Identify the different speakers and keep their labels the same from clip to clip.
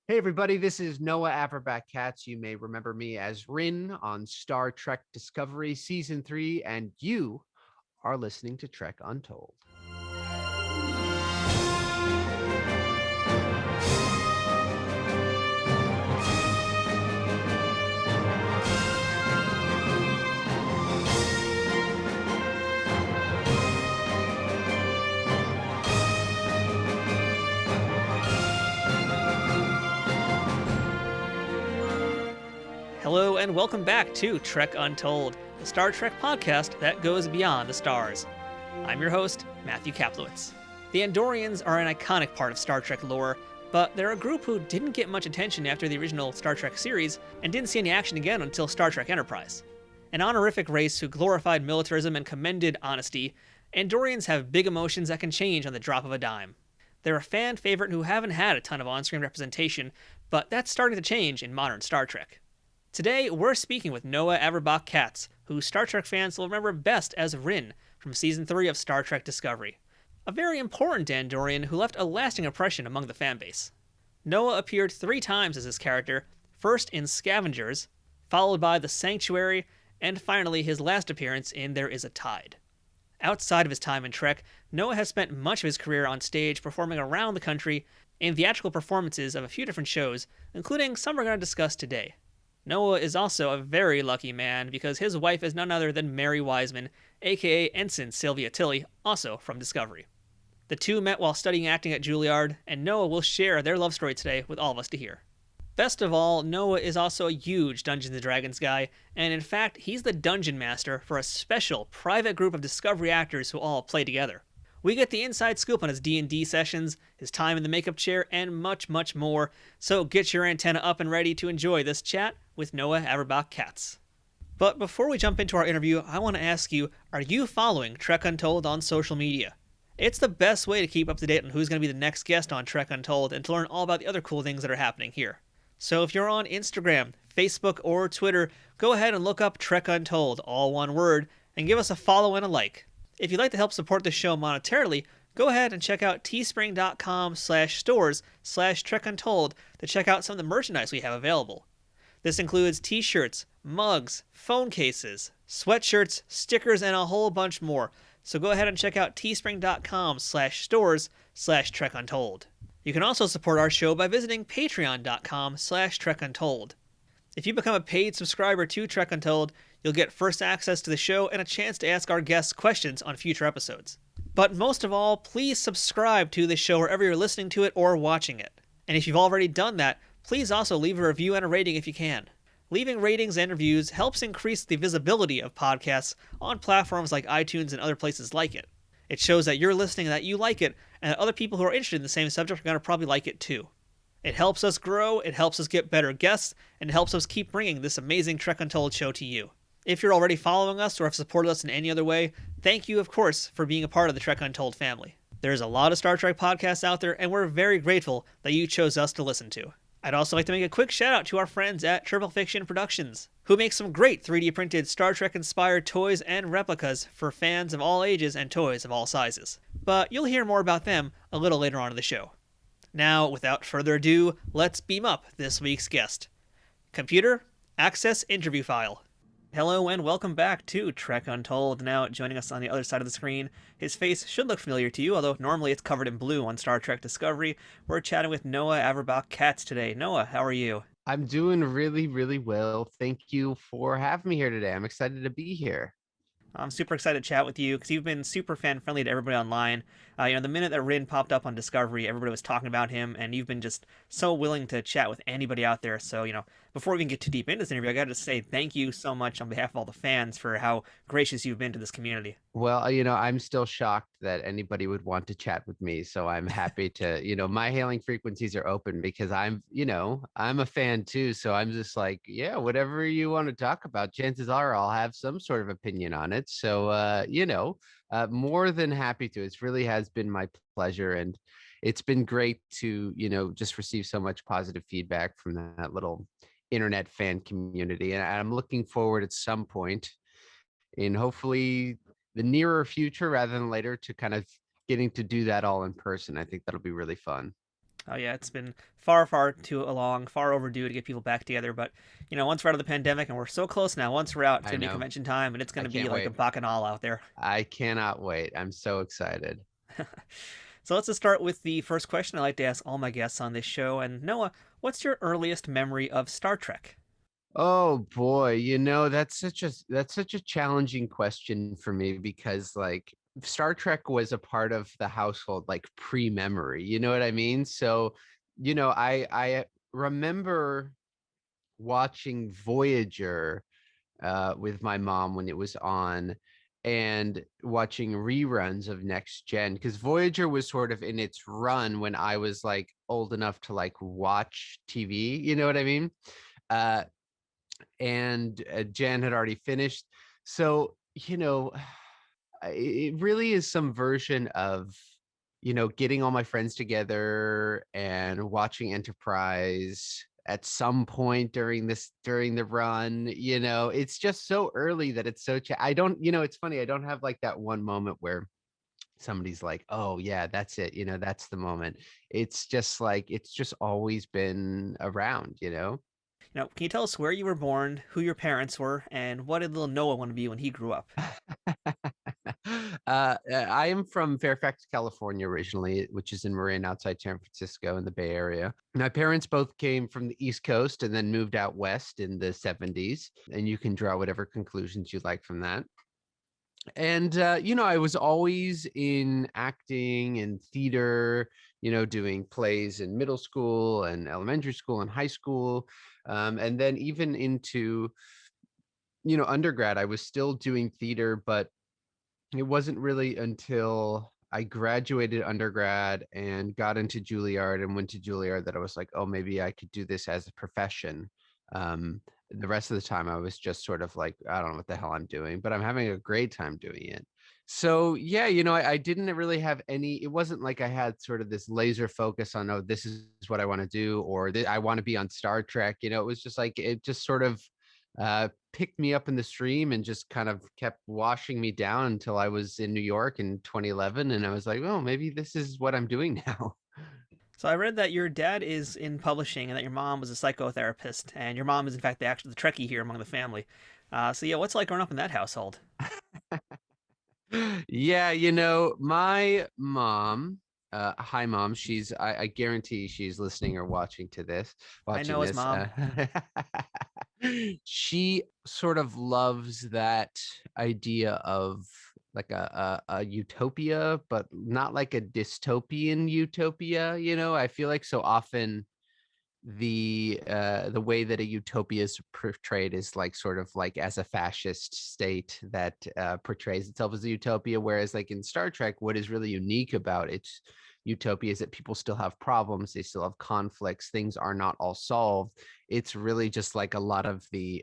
Speaker 1: Hey everybody, this is Noah Averbach-Katz. You may remember me as Rin on Star Trek Discovery Season 3, and you are listening to Trek Untold.
Speaker 2: Hello and welcome back to Trek Untold, the Star Trek podcast that goes beyond the stars. I'm your host, Matthew Kaplowitz. The Andorians are an iconic part of Star Trek lore, but they're a group who didn't get much attention after the original Star Trek series and didn't see any action again until Star Trek Enterprise. An honorific race who glorified militarism and commended honesty, Andorians have big emotions that can change on the drop of a dime. They're a fan favorite who haven't had a ton of on-screen representation, but that's starting to change in modern Star Trek. Today, we're speaking with Noah Averbach-Katz, who Star Trek fans will remember best as Rin from Season 3 of Star Trek Discovery. A very important Andorian who left a lasting impression among the fanbase. Noah appeared 3 times as this character, first in Scavengers, followed by The Sanctuary, and finally his last appearance in There Is a Tide. Outside of his time in Trek, Noah has spent much of his career on stage performing around the country in theatrical performances of a few different shows, including some we're going to discuss today. Noah is also a very lucky man because his wife is none other than Mary Wiseman, aka Ensign Sylvia Tilly, also from Discovery. The two met while studying acting at Julliard, and Noah will share their love story today with all of us to hear. Best of all, Noah is also a huge Dungeons & Dragons guy, and in fact, he's the dungeon master for a special, private group of Discovery actors who all play together. We get the inside scoop on his D&D sessions, his time in the makeup chair, and much, much more, so get your antenna up and ready to enjoy this chat with Noah Averbach-Katz. But before we jump into our interview, I want to ask you, are you following Trek Untold on social media? It's the best way to keep up to date on who's going to be the next guest on Trek Untold and to learn all about the other cool things that are happening here. So if you're on Instagram, Facebook, or Twitter, go ahead and look up Trek Untold, all one word, and give us a follow and a like. If you'd like to help support the show monetarily, go ahead and check out teespring.com/stores/trekuntold to check out some of the merchandise we have available. This includes t-shirts, mugs, phone cases, sweatshirts, stickers, and a whole bunch more. So go ahead and check out teespring.com/stores/trekuntold. You can also support our show by visiting patreon.com/trekuntold. If you become a paid subscriber to Trek Untold, you'll get first access to the show and a chance to ask our guests questions on future episodes. But most of all, please subscribe to the show wherever you're listening to it or watching it. And if you've already done that, please also leave a review and a rating if you can. Leaving ratings and reviews helps increase the visibility of podcasts on platforms like iTunes and other places like it. It shows that you're listening, that you like it, and that other people who are interested in the same subject are going to probably like it too. It helps us grow, it helps us get better guests, and it helps us keep bringing this amazing Trek Untold show to you. If you're already following us or have supported us in any other way, thank you, of course, for being a part of the Trek Untold family. There's a lot of Star Trek podcasts out there, and we're very grateful that you chose us to listen to. I'd also like to make a quick shout out to our friends at Triple Fiction Productions, who make some great 3D printed Star Trek inspired toys and replicas for fans of all ages and toys of all sizes. But you'll hear more about them a little later on in the show. Now, without further ado, let's beam up this week's guest. Computer, access interview file. Hello and welcome back to Trek Untold. Now, joining us on the other side of the screen, his face should look familiar to you, although normally it's covered in blue on Star Trek Discovery. We're chatting with Noah Averbach-Katz today. Noah, how are you?
Speaker 1: I'm doing really, really well. Thank you for having me here today. I'm excited to be here.
Speaker 2: I'm super excited to chat with you because you've been super fan friendly to everybody online. The minute that Rin popped up on Discovery, everybody was talking about him, and you've been just so willing to chat with anybody out there. So, before we can get too deep into this interview, I got to say thank you so much on behalf of all the fans for how gracious you've been to this community.
Speaker 1: Well, I'm still shocked that anybody would want to chat with me. So I'm happy to, my hailing frequencies are open because I'm a fan too. So I'm just like, yeah, whatever you want to talk about, chances are I'll have some sort of opinion on it. So, more than happy to. It really has been my pleasure. And it's been great to, just receive so much positive feedback from that little internet fan community. And I'm looking forward at some point in hopefully the nearer future rather than later to kind of getting to do that all in person. I think that'll be really fun.
Speaker 2: Oh yeah, it's been far, far too long, far overdue to get people back together. But once we're out of the pandemic, and we're so close now. Once we're out, it's
Speaker 1: I
Speaker 2: gonna be
Speaker 1: know.
Speaker 2: convention time, and it's
Speaker 1: I
Speaker 2: gonna be
Speaker 1: can't
Speaker 2: like a
Speaker 1: wait.
Speaker 2: bacchanal out there.
Speaker 1: I cannot wait. I'm so excited.
Speaker 2: So let's just start with the first question I like to ask all my guests on this show. And Noah, what's your earliest memory of Star Trek?
Speaker 1: Oh boy, that's such a challenging question for me because like Star Trek was a part of the household like pre-memory, you know what I mean? So, I remember watching Voyager with my mom when it was on and watching reruns of Next Gen because Voyager was sort of in its run when I was like old enough to like watch TV, you know what I mean? Uh, and Jan had already finished. So, it really is some version of, getting all my friends together and watching Enterprise at some point during the run. It's just so early that it's so I don't, it's funny, I don't have like that one moment where somebody's like, oh yeah, that's it, that's the moment. It's just like it's just always been around.
Speaker 2: Can you tell us where you were born, who your parents were, and what did little Noah want to be when he grew up?
Speaker 1: I am from Fairfax, California, originally, which is in Marin, outside San Francisco in the Bay Area. My parents both came from the East Coast and then moved out west in the 70s. And you can draw whatever conclusions you like from that. And, I was always in acting and theater, doing plays in middle school and elementary school and high school. And then even into, undergrad, I was still doing theater, but it wasn't really until I graduated undergrad and got into Julliard and went to Julliard that I was like, oh, maybe I could do this as a profession. The rest of the time, I was just sort of like, I don't know what the hell I'm doing, but I'm having a great time doing it. So, yeah, I didn't really have it wasn't like I had sort of this laser focus on, oh, this is what I want to do, or I want to be on Star Trek. It was just like, it just sort of picked me up in the stream and just kind of kept washing me down until I was in New York in 2011. And I was like, oh, maybe this is what I'm doing now.
Speaker 2: So I read that your dad is in publishing and that your mom was a psychotherapist, and your mom is in fact the Trekkie here among the family. So yeah, what's it like growing up in that household?
Speaker 1: Yeah, my mom, hi mom, I guarantee she's listening or
Speaker 2: I
Speaker 1: watching
Speaker 2: know his
Speaker 1: this.
Speaker 2: mom.
Speaker 1: She sort of loves that idea of like a utopia, but not like a dystopian utopia. I feel like so often the way that a utopia is portrayed is like sort of like as a fascist state that portrays itself as a utopia, whereas like in Star Trek, what is really unique about its utopia is that people still have problems, they still have conflicts, things are not all solved. It's really just like a lot of the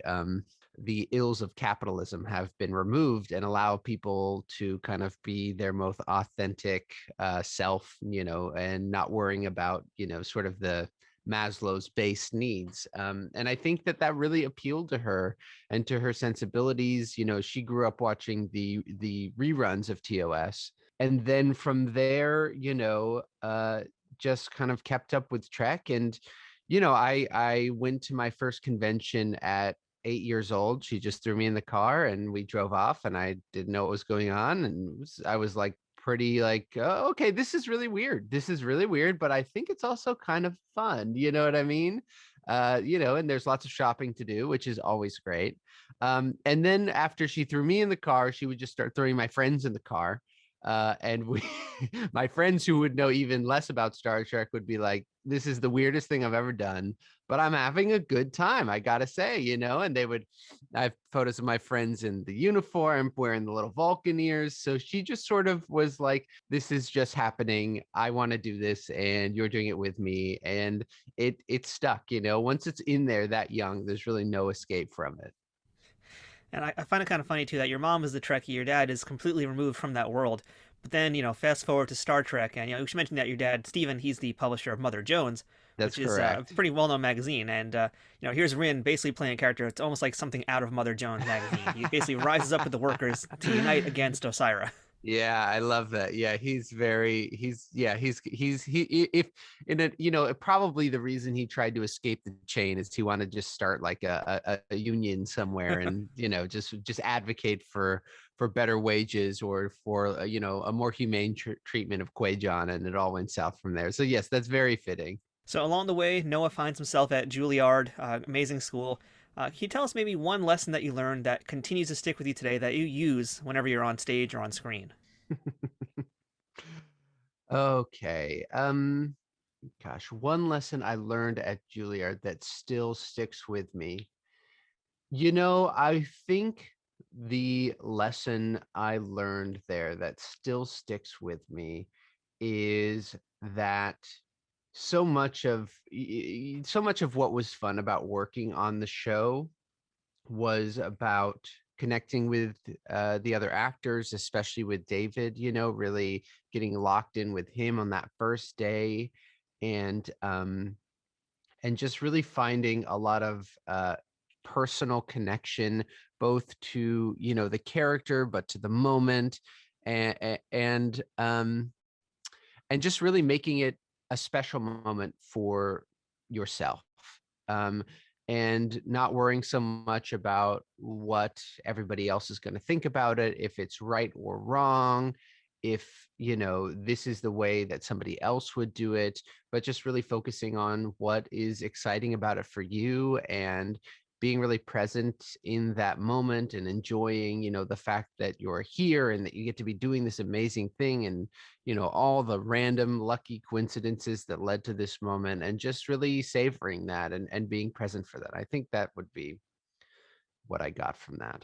Speaker 1: ills of capitalism have been removed and allow people to kind of be their most authentic self, and not worrying about, sort of the Maslow's base needs. And I think that really appealed to her and to her sensibilities. She grew up watching the reruns of TOS. And then from there, just kind of kept up with Trek. And, I went to my first convention at 8 years old. She just threw me in the car and we drove off and I didn't know what was going on. And I was like, pretty like, oh, okay, this is really weird. This is really weird, but I think it's also kind of fun. You know what I mean? And there's lots of shopping to do, which is always great. And then after she threw me in the car, she would just start throwing my friends in the car. And we, my friends who would know even less about Star Trek would be like, this is the weirdest thing I've ever done, but I'm having a good time, I gotta say, and I have photos of my friends in the uniform wearing the little Vulcan ears. So she just sort of was like, this is just happening. I want to do this and you're doing it with me. And it stuck, once it's in there that young, there's really no escape from it.
Speaker 2: And I find it kind of funny too that your mom is the Trekkie, your dad is completely removed from that world. But then, fast forward to Star Trek, and you should mention that your dad, Steven, he's the publisher of Mother Jones,
Speaker 1: That's
Speaker 2: which is a
Speaker 1: correct.
Speaker 2: pretty well-known magazine. And here's Rin basically playing a character. It's almost like something out of Mother Jones magazine. He basically rises up with the workers to unite against Osira.
Speaker 1: Yeah, I love that. Yeah, if in a, probably the reason he tried to escape the chain is he wanted to just start like a union somewhere and, just advocate for better wages or for, a more humane treatment of Quajon, and it all went south from there. So yes, that's very fitting.
Speaker 2: So along the way, Noah finds himself at Julliard, amazing school. Can you tell us maybe one lesson that you learned that continues to stick with you today that you use whenever you're on stage or on screen?
Speaker 1: Okay. Gosh, one lesson I learned at Juilliard that still sticks with me. I think the lesson I learned there that still sticks with me is that so much of what was fun about working on the show was about connecting with the other actors, especially with David, really getting locked in with him on that first day, and just really finding a lot of personal connection, both to the character, but to the moment, and and just really making it a special moment for yourself. Um, and not worrying so much about what everybody else is going to think about it, if it's right or wrong, if this is the way that somebody else would do it, but just really focusing on what is exciting about it for you, and being really present in that moment and enjoying the fact that you're here and that you get to be doing this amazing thing, and all the random lucky coincidences that led to this moment, and just really savoring that, and being present for that. I think that would be what I got from that.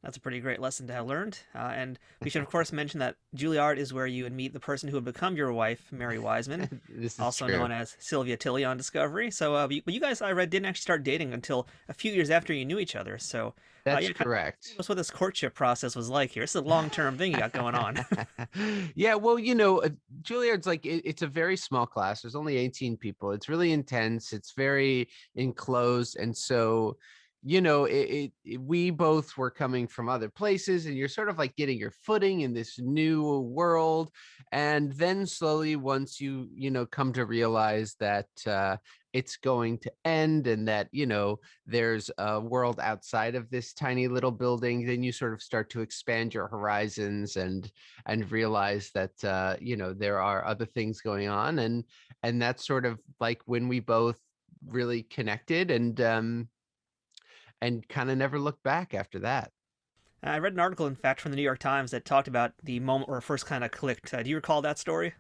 Speaker 2: That's a pretty great lesson to have learned. And we should, of course, mention that Juilliard is where you would meet the person who would become your wife, Mary Wiseman,
Speaker 1: This is
Speaker 2: also
Speaker 1: true.
Speaker 2: known as Sylvia Tilly on Discovery. So, but you guys, I read, didn't actually start dating until a few years after you knew each other. So,
Speaker 1: That's
Speaker 2: yeah, kind of tell
Speaker 1: correct.
Speaker 2: us what this courtship process was like here. This is a long-term thing you got going on.
Speaker 1: Yeah, well, Juilliard's like it's a very small class. There's only 18 people. It's really intense. It's very enclosed, and so we both were coming from other places, and you're sort of like getting your footing in this new world, and then slowly, once you come to realize that it's going to end, and that there's a world outside of this tiny little building, then you sort of start to expand your horizons, and realize that there are other things going on, and that's sort of like when we both really connected, and kind of never looked back after that.
Speaker 2: I read an article, in fact, from the New York Times that talked about the moment where it first kind of clicked. Do you recall that story?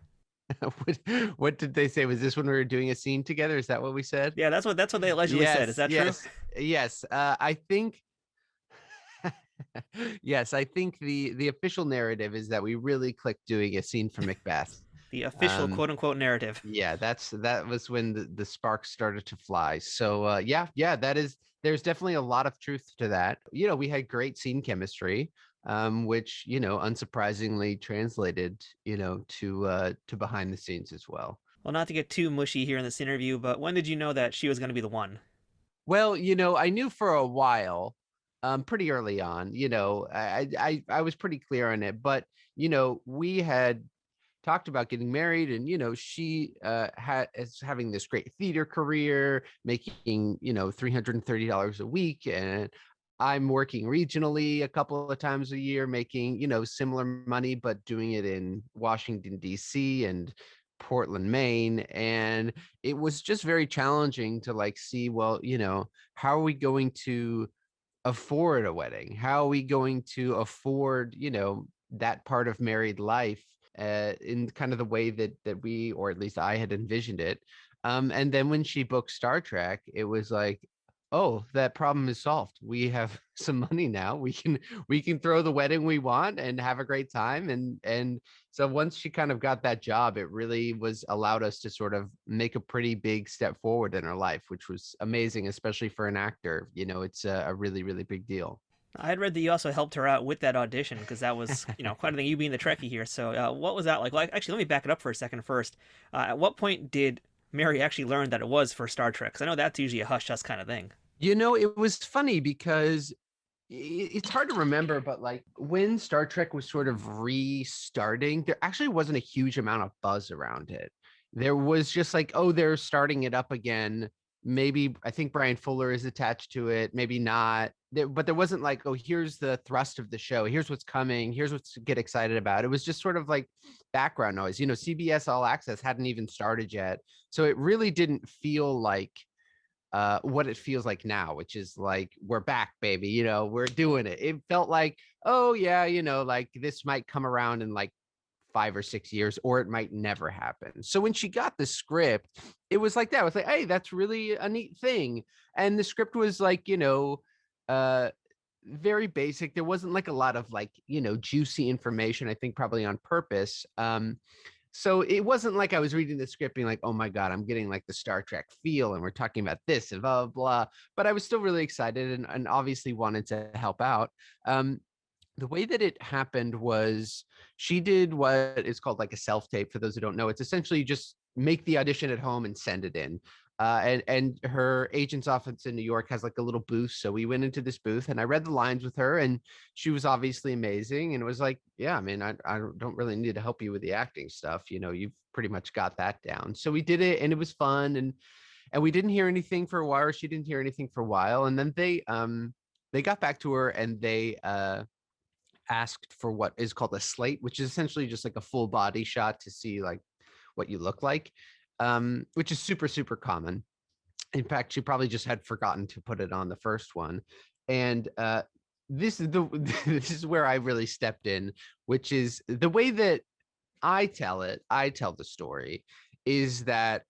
Speaker 1: what, what did they say? Was this when we were doing a scene together? Is that what we said?
Speaker 2: Yeah, that's what they allegedly said. Is
Speaker 1: Yes,
Speaker 2: that true?
Speaker 1: yes, yes. I think yes, I think the official narrative is that we really clicked doing a scene for Macbeth.
Speaker 2: The official
Speaker 1: Um,
Speaker 2: quote unquote narrative.
Speaker 1: yeah, that was when the sparks started to fly. So yeah, there's definitely a lot of truth to that. We had great scene chemistry, which unsurprisingly translated to behind the scenes as well.
Speaker 2: Well, not to get too mushy here in this interview, but when did you know that she was going to be the one?
Speaker 1: Well, I knew for a while, pretty early on. I was pretty clear on it, but we had talked about getting married, and she is having this great theater career, making $330 a week, and I'm working regionally a couple of times a year, making similar money, but doing it in Washington D.C. and Portland, Maine. And it was just very challenging to like see, well, how are we going to afford a wedding? How are we going to afford that part of married life in kind of the way that we, or at least I, had envisioned it. And then when she booked Star Trek, it was like, oh, that problem is solved. We have some money now. We can throw the wedding we want and have a great time. And so once she kind of got that job, it really was allowed us to sort of make a pretty big step forward in our life, which was amazing, especially for an actor. It's a really, really big deal.
Speaker 2: I had read that you also helped her out with that audition because that was, quite a thing. You being the Trekkie here. So, what was that like? Well, actually, let me back it up for a second first. At what point did Mary actually learn that it was for Star Trek? Because I know that's usually a hush hush kind of thing.
Speaker 1: It was funny because it's hard to remember, but like when Star Trek was sort of restarting, there actually wasn't a huge amount of buzz around it. There was just like, oh, they're starting it up again. Maybe I think Brian Fuller is attached to it, maybe not. But there wasn't like, oh, here's the thrust of the show. Here's what's coming. Here's what to get excited about. It was just sort of like background noise. CBS All Access hadn't even started yet. So it really didn't feel like what it feels like now, which is like, we're back, baby, we're doing it. It felt like, oh yeah, like this might come around in like 5 or 6 years, or it might never happen. So when she got the script, it was like that. It was like, hey, that's really a neat thing. And the script was like, very basic. There wasn't like a lot of like, juicy information, I think probably on purpose. So it wasn't like I was reading the script being like, oh my God, I'm getting like the Star Trek feel and we're talking about this and blah, blah, blah. But I was still really excited and obviously wanted to help out. The way that it happened was she did what is called like a self-tape. For those who don't know, it's essentially just make the audition at home and send it in. And her agent's office in New York has like a little booth. So we went into this booth and I read the lines with her, and she was obviously amazing. And it was like, yeah, I mean, I don't really need to help you with the acting stuff. You've pretty much got that down. So we did it and it was fun. And we didn't hear anything for a while, or she didn't hear anything for a while. And then they got back to her and they asked for what is called a slate, which is essentially just like a full body shot to see like what you look like, which is super, super common. In fact, she probably just had forgotten to put it on the first one. And this is this is where I really stepped in, which is the way that I tell the story is that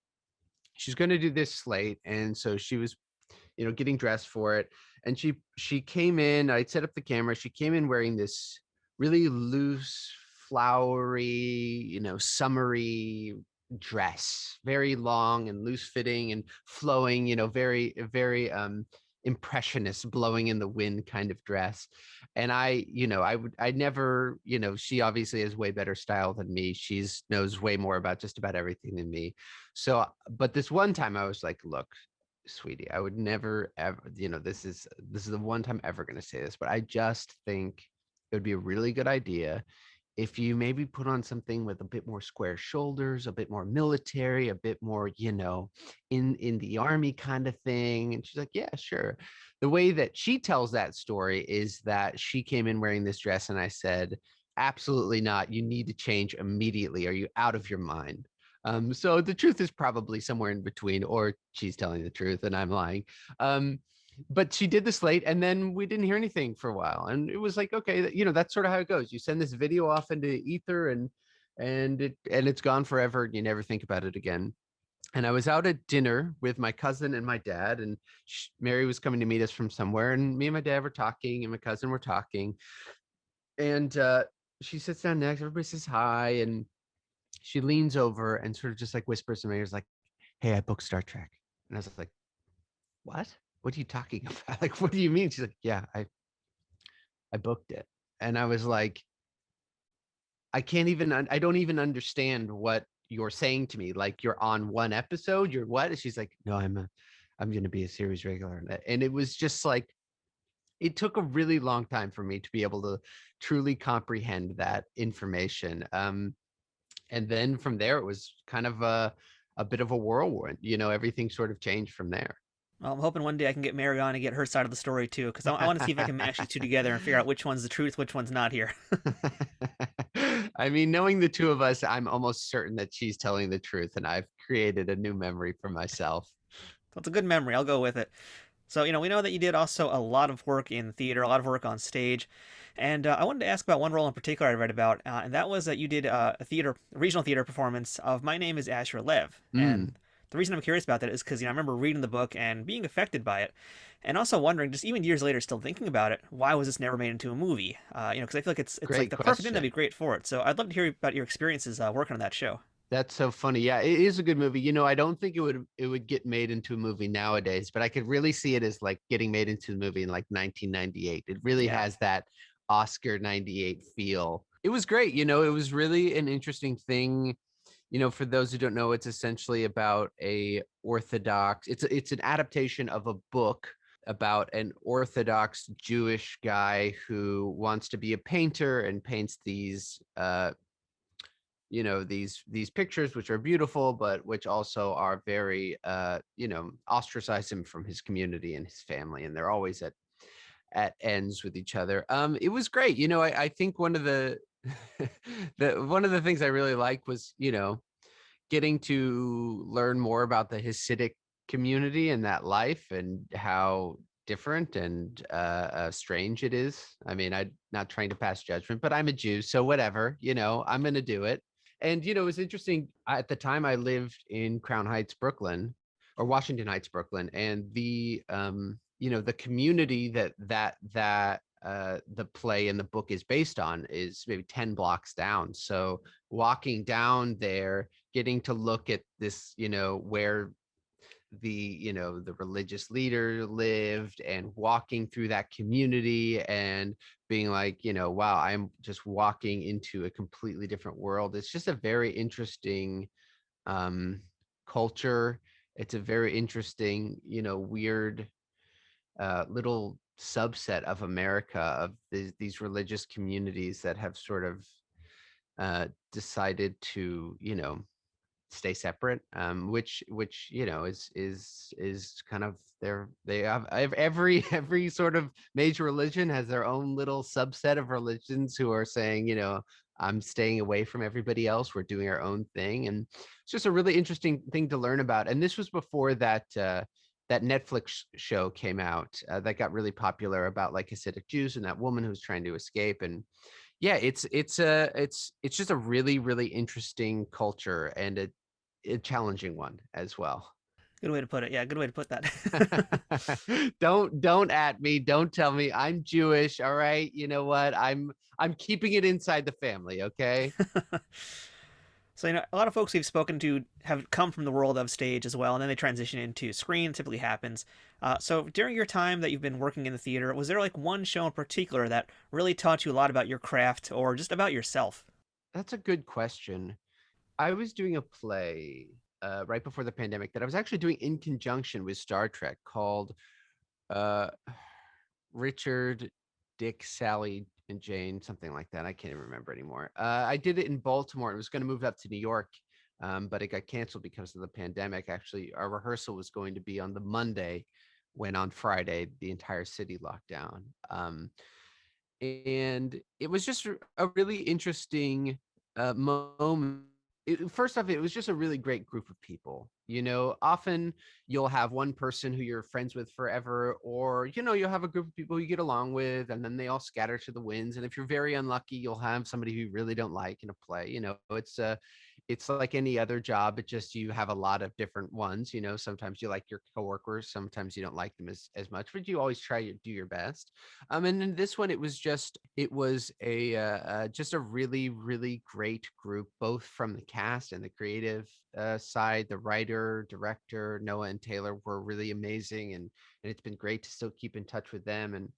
Speaker 1: she's going to do this slate. And so she was, getting dressed for it. And she came in, I'd set up the camera. She came in wearing this really loose, flowery, summery dress, very long and loose fitting and flowing, very, very impressionist, blowing in the wind kind of dress. And I never, she obviously has way better style than me. She's knows way more about just about everything than me. So, but this one time I was like, look, sweetie, I would never ever, this is the one time ever going to say this, but I just think it would be a really good idea if you maybe put on something with a bit more square shoulders, a bit more military, a bit more, in the army kind of thing. And she's like, yeah, sure. The way that she tells that story is that she came in wearing this dress and I said, absolutely not. You need to change immediately. Are you out of your mind? So the truth is probably somewhere in between, or she's telling the truth and I'm lying. But she did the slate and then we didn't hear anything for a while. And it was like, okay, that's sort of how it goes. You send this video off into ether and it's gone forever. And you never think about it again. And I was out at dinner with my cousin and my dad, and Mary was coming to meet us from somewhere. And me and my dad were talking and my cousin were talking. And she sits down next, everybody says hi. And she leans over and sort of just like whispers to me, like, hey, I booked Star Trek. And I was like, what? What are you talking about? Like, what do you mean? She's like, yeah, I booked it. And I was like, I don't even understand what you're saying to me. Like, you're on one episode, you're what? And she's like, no, I'm going to be a series regular. And it was just like, it took a really long time for me to be able to truly comprehend that information. And then from there, it was kind of a bit of a whirlwind. Everything sort of changed from there.
Speaker 2: Well, I'm hoping one day I can get Mary on and get her side of the story too, because I want to see if I can match these two together and figure out which one's the truth, which one's not here.
Speaker 1: I mean, knowing the two of us, I'm almost certain that she's telling the truth, and I've created a new memory for myself.
Speaker 2: So it's a good memory. I'll go with it. So, we know that you did also a lot of work in theater, a lot of work on stage. And I wanted to ask about one role in particular I read about, and that was that you did a regional theater performance of My Name is Asher Lev. And the reason I'm curious about that is because, I remember reading the book and being affected by it, and also wondering, just even years later, still thinking about it, why was this never made into a movie? Because I feel like it's like the perfect thing that'd be great for it. So I'd love to hear about your experiences working on that show.
Speaker 1: That's so funny. Yeah, it is a good movie. I don't think it would get made into a movie nowadays, but I could really see it as like getting made into a movie in like 1998. It really has that Oscar 98 feel. It was great. It was really an interesting thing. For those who don't know, it's essentially about it's an adaptation of a book about an Orthodox Jewish guy who wants to be a painter and paints these these pictures which are beautiful but which also are very ostracize him from his community and his family, and they're always at ends with each other. It was great. I think one of the one of the things I really liked was getting to learn more about the Hasidic community and that life and how different and strange it is. I mean, I'm not trying to pass judgment, but I'm a Jew, so whatever, I'm going to do it. And it was interesting. At the time, I lived in Crown Heights, Brooklyn, or Washington Heights, Brooklyn, and the community that the play and the book is based on is maybe 10 blocks down. So walking down there, getting to look at this, where the religious leader lived, and walking through that community and being like, wow, I'm just walking into a completely different world. It's just a very interesting culture. It's a very interesting, weird little subset of America, of these religious communities that have sort of decided to, stay separate, which is kind of they have every sort of major religion has their own little subset of religions who are saying, I'm staying away from everybody else, we're doing our own thing. And it's just a really interesting thing to learn about. And this was before that Netflix show came out that got really popular about like Hasidic Jews and that woman who's trying to escape. And yeah, it's just a really, really interesting culture, and a challenging one as well.
Speaker 2: Good way to put it. Yeah, good way to put that.
Speaker 1: Don't at me. Don't tell me I'm Jewish. All right. You know what? I'm keeping it inside the family. Okay.
Speaker 2: So, a lot of folks we've spoken to have come from the world of stage as well, and then they transition into screen. Typically happens. So, during your time that you've been working in the theater, was there like one show in particular that really taught you a lot about your craft or just about yourself?
Speaker 1: That's a good question. I was doing a play right before the pandemic that I was actually doing in conjunction with Star Trek called uh, Richard, Dick, Sally, and Jane, something like that. I can't even remember anymore. I did it in Baltimore. It was going to move up to New York, but it got canceled because of the pandemic. Actually, our rehearsal was going to be on the Monday, when on Friday the entire city locked down. And it was just a really interesting moment. First off, it was just a really great group of people. Often you'll have one person who you're friends with forever, or you'll have a group of people you get along with, and then they all scatter to the winds. And if you're very unlucky, you'll have somebody who you really don't like in a play. It's like any other job. It just, you have a lot of different ones. Sometimes you like your coworkers, sometimes you don't like them as much, but you always try to do your best. And in this one, it was a just a really, really great group, both from the cast and the creative side. The writer, director, Noah and Taylor were really amazing, and it's been great to still keep in touch with them. And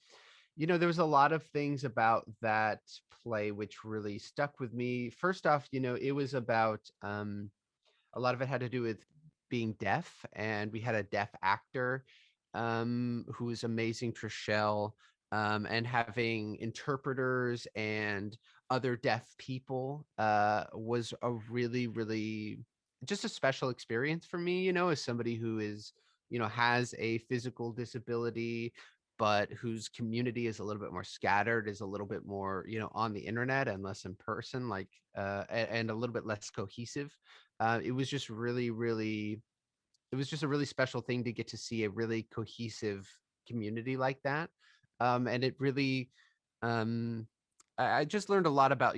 Speaker 1: there was a lot of things about that play which really stuck with me. First off, it was about a lot of it had to do with being deaf, and we had a deaf actor who was amazing, Trishelle, and having interpreters and other deaf people was a really, really just a special experience for me, as somebody who is, has a physical disability, but whose community is a little bit more scattered, is a little bit more, on the internet and less in person, like, and a little bit less cohesive. It was just really, really, it was just a really special thing to get to see a really cohesive community like that. And it really, um, I just learned a lot about,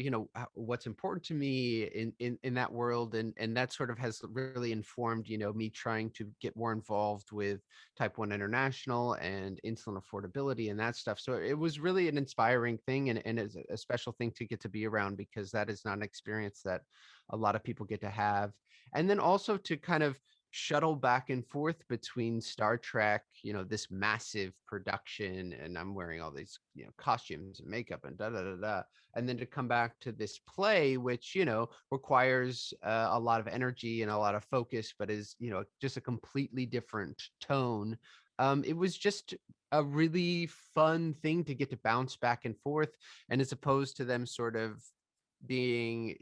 Speaker 1: what's important to me in that world. And that sort of has really informed, me trying to get more involved with Type 1 International and insulin affordability and that stuff. So it was really an inspiring thing, and it's a special thing to get to be around, because that is not an experience that a lot of people get to have. And then also to kind of shuttle back and forth between Star Trek, this massive production, and I'm wearing all these, costumes and makeup and da da da da, and then to come back to this play, which requires a lot of energy and a lot of focus, but is just a completely different tone. It was just a really fun thing to get to bounce back and forth. And as opposed to them sort of being,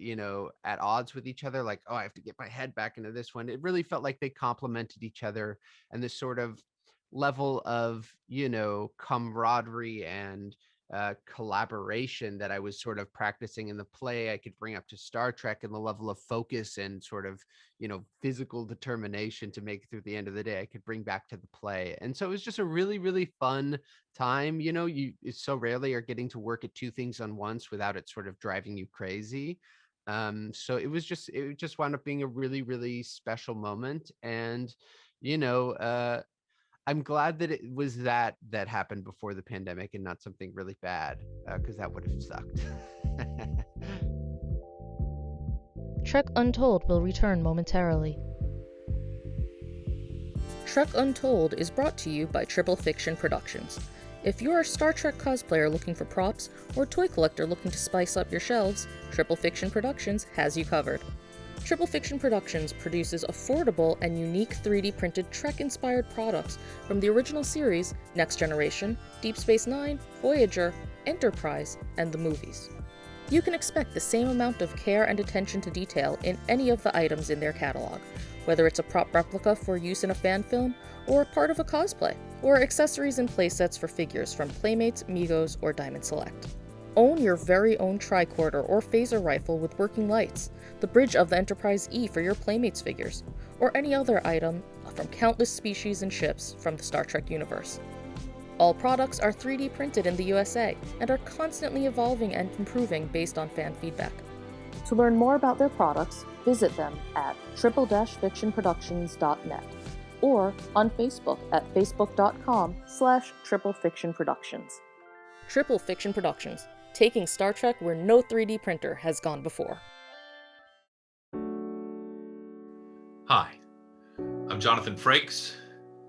Speaker 1: at odds with each other, like, oh, I have to get my head back into this one. It really felt like they complemented each other, and this sort of level of, camaraderie and collaboration that I was sort of practicing in the play, I could bring up to Star Trek, and the level of focus and sort of, physical determination to make it through the end of the day, I could bring back to the play. And so it was just a really, really fun time. You so rarely are getting to work at two things on once without it sort of driving you crazy. So it just wound up being a really, really special moment. And, you know, I'm glad that it was that happened before the pandemic and not something really bad, because that would have sucked.
Speaker 3: Trek Untold will return momentarily. Trek Untold is brought to you by Triple Fiction Productions. If you're a Star Trek cosplayer looking for props, or toy collector looking to spice up your shelves, Triple Fiction Productions has you covered. Triple Fiction Productions produces affordable and unique 3D printed Trek-inspired products from the original series, Next Generation, Deep Space Nine, Voyager, Enterprise, and the movies. You can expect the same amount of care and attention to detail in any of the items in their catalog, whether it's a prop replica for use in a fan film, or a part of a cosplay, or accessories and playsets for figures from Playmates, Migos, or Diamond Select. Own your very own tricorder or phaser rifle with working lights, the bridge of the Enterprise E for your Playmates figures, or any other item from countless species and ships from the Star Trek universe. All products are 3D printed in the USA and are constantly evolving and improving based on fan feedback. To learn more about their products, visit them at triple-fictionproductions.net or on Facebook at facebook.com/triplefictionproductions. Triple Fiction Productions, taking Star Trek where no 3D printer has gone before.
Speaker 4: Hi, I'm Jonathan Frakes.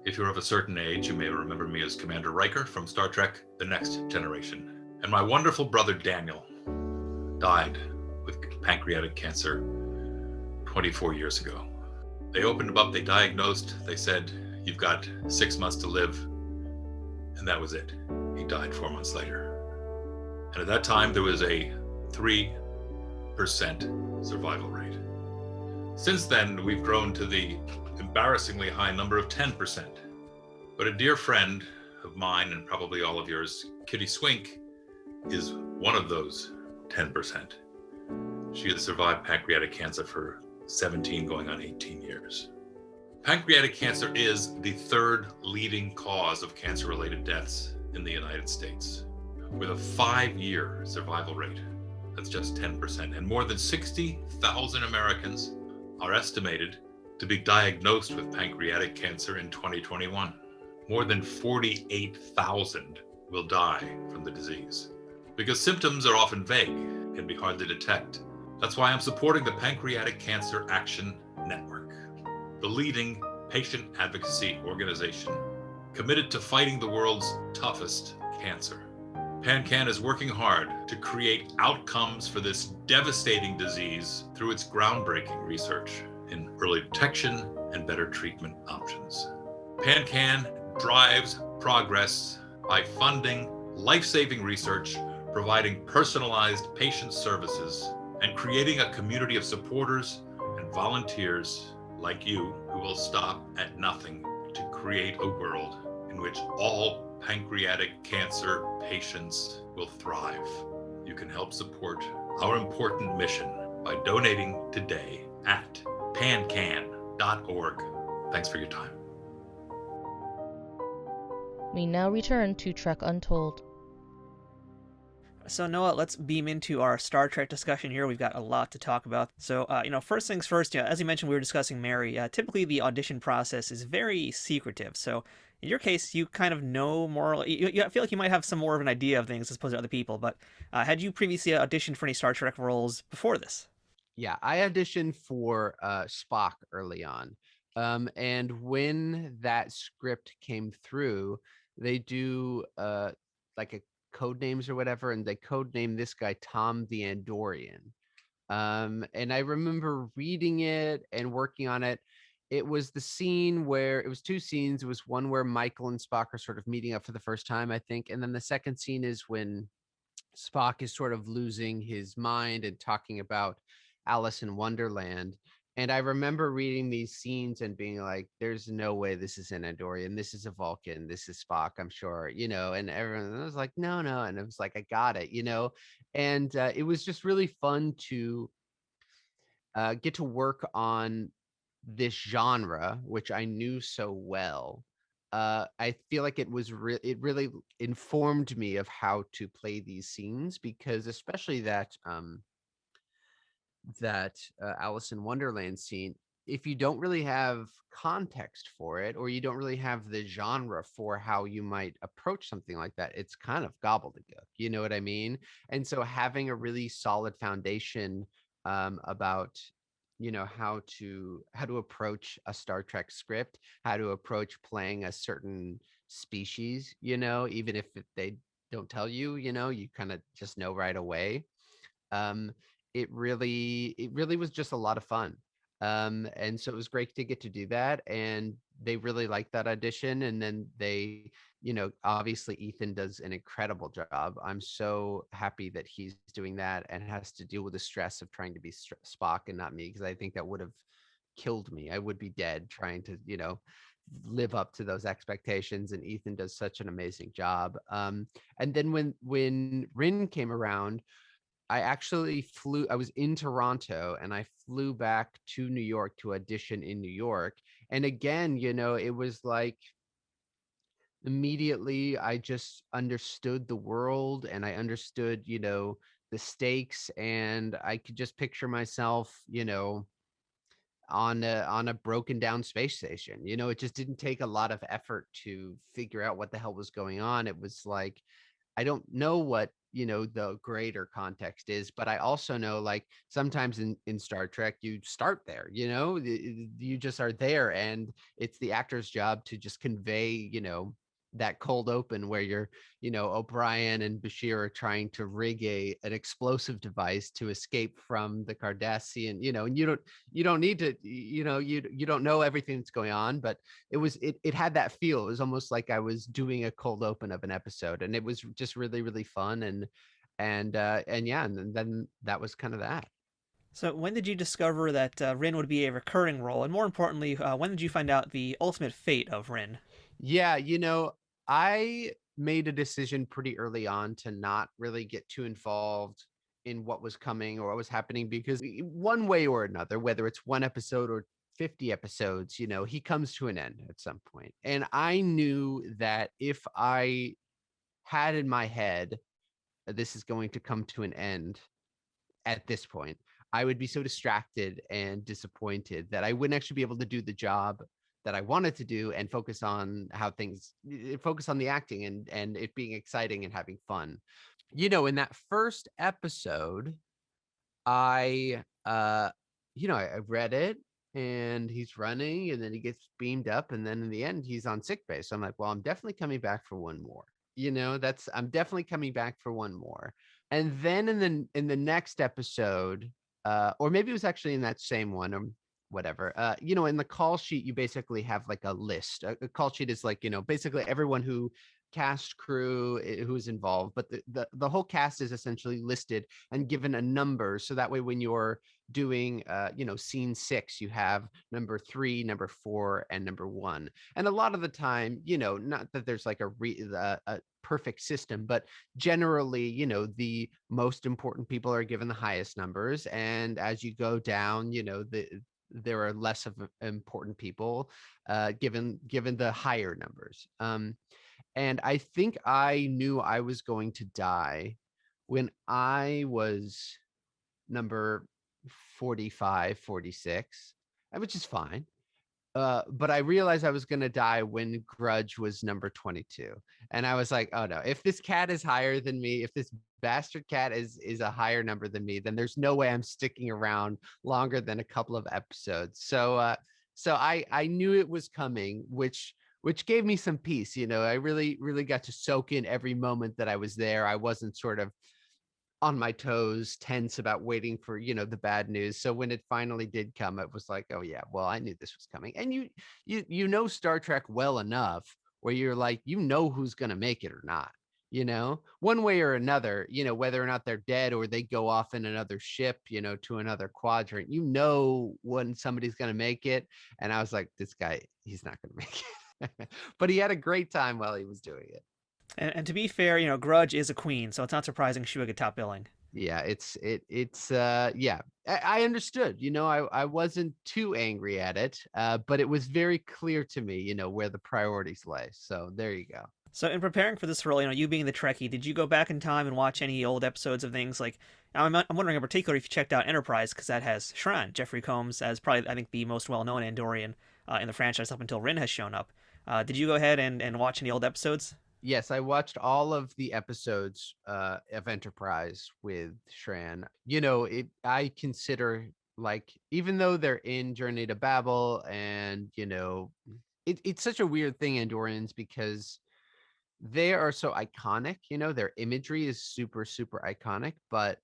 Speaker 4: If you're of a certain age, you may remember me as Commander Riker from Star Trek The Next Generation. And my wonderful brother Daniel died with pancreatic cancer 24 years ago. They opened him up, they diagnosed, they said, you've got 6 months to live. And that was it. He died 4 months later. And at that time, there was a 3% survival rate. Since then, we've grown to the embarrassingly high number of 10%. But a dear friend of mine, and probably all of yours, Kitty Swink, is one of those 10%. She has survived pancreatic cancer for 17 going on 18 years. Pancreatic cancer is the third leading cause of cancer-related deaths in the United States, with a 5-year survival rate. That's just 10%. And more than 60,000 Americans are estimated to be diagnosed with pancreatic cancer in 2021. More than 48,000 will die from the disease because symptoms are often vague and can be hard to detect. That's why I'm supporting the Pancreatic Cancer Action Network, the leading patient advocacy organization committed to fighting the world's toughest cancer. PanCan is working hard to create outcomes for this devastating disease through its groundbreaking research in early detection and better treatment options. PanCan drives progress by funding life-saving research, providing personalized patient services, and creating a community of supporters and volunteers like you who will stop at nothing to create a world in which all pancreatic cancer patients will thrive. You can help support our important mission by donating today at pancan.org. Thanks for your time.
Speaker 3: We now return to Trek Untold.
Speaker 2: So Noah, let's beam into our Star Trek discussion here. We've got a lot to talk about. So, first things first, as you mentioned, we were discussing Mary. Typically, the audition process is very secretive. So, in your case, you kind of know more. I feel like you might have some more of an idea of things as opposed to other people. But had you previously auditioned for any Star Trek roles before this?
Speaker 1: Yeah, I auditioned for Spock early on. And when that script came through, they do like a code names or whatever, and they code name this guy Tom the Andorian. And I remember reading it and working on it. it was the scene where it was two scenes. It was one where Michael and Spock are sort of meeting up for the first time, I think. And then the second scene is when Spock is sort of losing his mind and talking about Alice in Wonderland. And I remember reading these scenes and being like, there's no way this is an Andorian. This is a Vulcan. This is Spock, I'm sure, you know, and everyone was like, no, no. And it was like, I got it, you know, and it was just really fun to get to work on this genre, which I knew so well. I feel like it really informed me of how to play these scenes, because especially that Alice in Wonderland scene, if you don't really have context for it, or you don't really have the genre for how you might approach something like that, it's kind of gobbledygook. You know what I mean? And so having a really solid foundation about how to approach a Star Trek script, how to approach playing a certain species, even if they don't tell you, you kind of just know right away. um, it really was just a lot of fun. And so it was great to get to do that, and they really liked that audition. And then obviously Ethan does an incredible job. I'm so happy that he's doing that and has to deal with the stress of trying to be Spock and not me, because I think that would have killed me. I would be dead trying to live up to those expectations, and Ethan does such an amazing job. And then when Rin came around, I was in Toronto and I flew back to New York to audition in New York. And again, it was like immediately I just understood the world, and I understood, the stakes, and I could just picture myself, on a broken down space station. It just didn't take a lot of effort to figure out what the hell was going on. It was like, I don't know what, the greater context is, but I also know, like, sometimes in Star Trek, you start there, you just are there, and it's the actor's job to just convey, that cold open where O'Brien and Bashir are trying to rig an explosive device to escape from the Cardassian, and you don't need to, you don't know everything that's going on, but it had that feel. It was almost like I was doing a cold open of an episode, and it was just really, really fun. And yeah, and then that was kind of that.
Speaker 2: So when did you discover that Rin would be a recurring role? And more importantly, when did you find out the ultimate fate of Rin?
Speaker 1: Yeah, I made a decision pretty early on to not really get too involved in what was coming or what was happening, because one way or another, whether it's one episode or 50 episodes, he comes to an end at some point. And I knew that if I had in my head, this is going to come to an end at this point, I would be so distracted and disappointed that I wouldn't actually be able to do the job that I wanted to do and focus on focus on the acting and it being exciting and having fun. In that first episode, I read it, and he's running, and then he gets beamed up, and then in the end he's on sick bay. So I'm like, well, I'm definitely coming back for one more. I'm definitely coming back for one more. And then in the next episode, or maybe it was actually in that same one, or whatever. In the call sheet, you basically have like a list. A call sheet is like, basically everyone who cast, crew, who's involved, but the whole cast is essentially listed and given a number, so that way when you're doing scene 6, you have number 3, number 4, and number 1. And a lot of the time, not that there's like a perfect system, but generally, the most important people are given the highest numbers, and as you go down, there are less of important people given the higher numbers. And I think I knew I was going to die when I was number 45, 46, which is fine. But I realized I was going to die when Grudge was number 22. And I was like, oh no, if this cat is higher than me, if this bastard cat is a higher number than me, then there's no way I'm sticking around longer than a couple of episodes. So I knew it was coming, which gave me some peace. I really, really got to soak in every moment that I was there. I wasn't sort of on my toes, tense about waiting for, the bad news. So when it finally did come, it was like, oh yeah, well, I knew this was coming. And you know Star Trek well enough where you're like, who's gonna make it or not, one way or another, whether or not they're dead or they go off in another ship, to another quadrant, when somebody's gonna make it. And I was like, this guy, he's not gonna make it. But he had a great time while he was doing it.
Speaker 2: And to be fair, Grudge is a queen, so it's not surprising she would get top billing.
Speaker 1: Yeah, yeah, I understood, I wasn't too angry at it, but it was very clear to me, where the priorities lay. So there you go.
Speaker 2: So in preparing for this role, you being the Trekkie, did you go back in time and watch any old episodes of things like? I'm wondering in particular if you checked out Enterprise, because that has Shran, Jeffrey Combs, as probably I think the most well-known Andorian in the franchise up until Rin has shown up. Did you go ahead and watch any old episodes?
Speaker 1: Yes, I watched all of the episodes of Enterprise with Shran. I consider, like, even though they're in Journey to Babel, and it's such a weird thing, Andorians, because they are so iconic. Their imagery is super, super iconic, but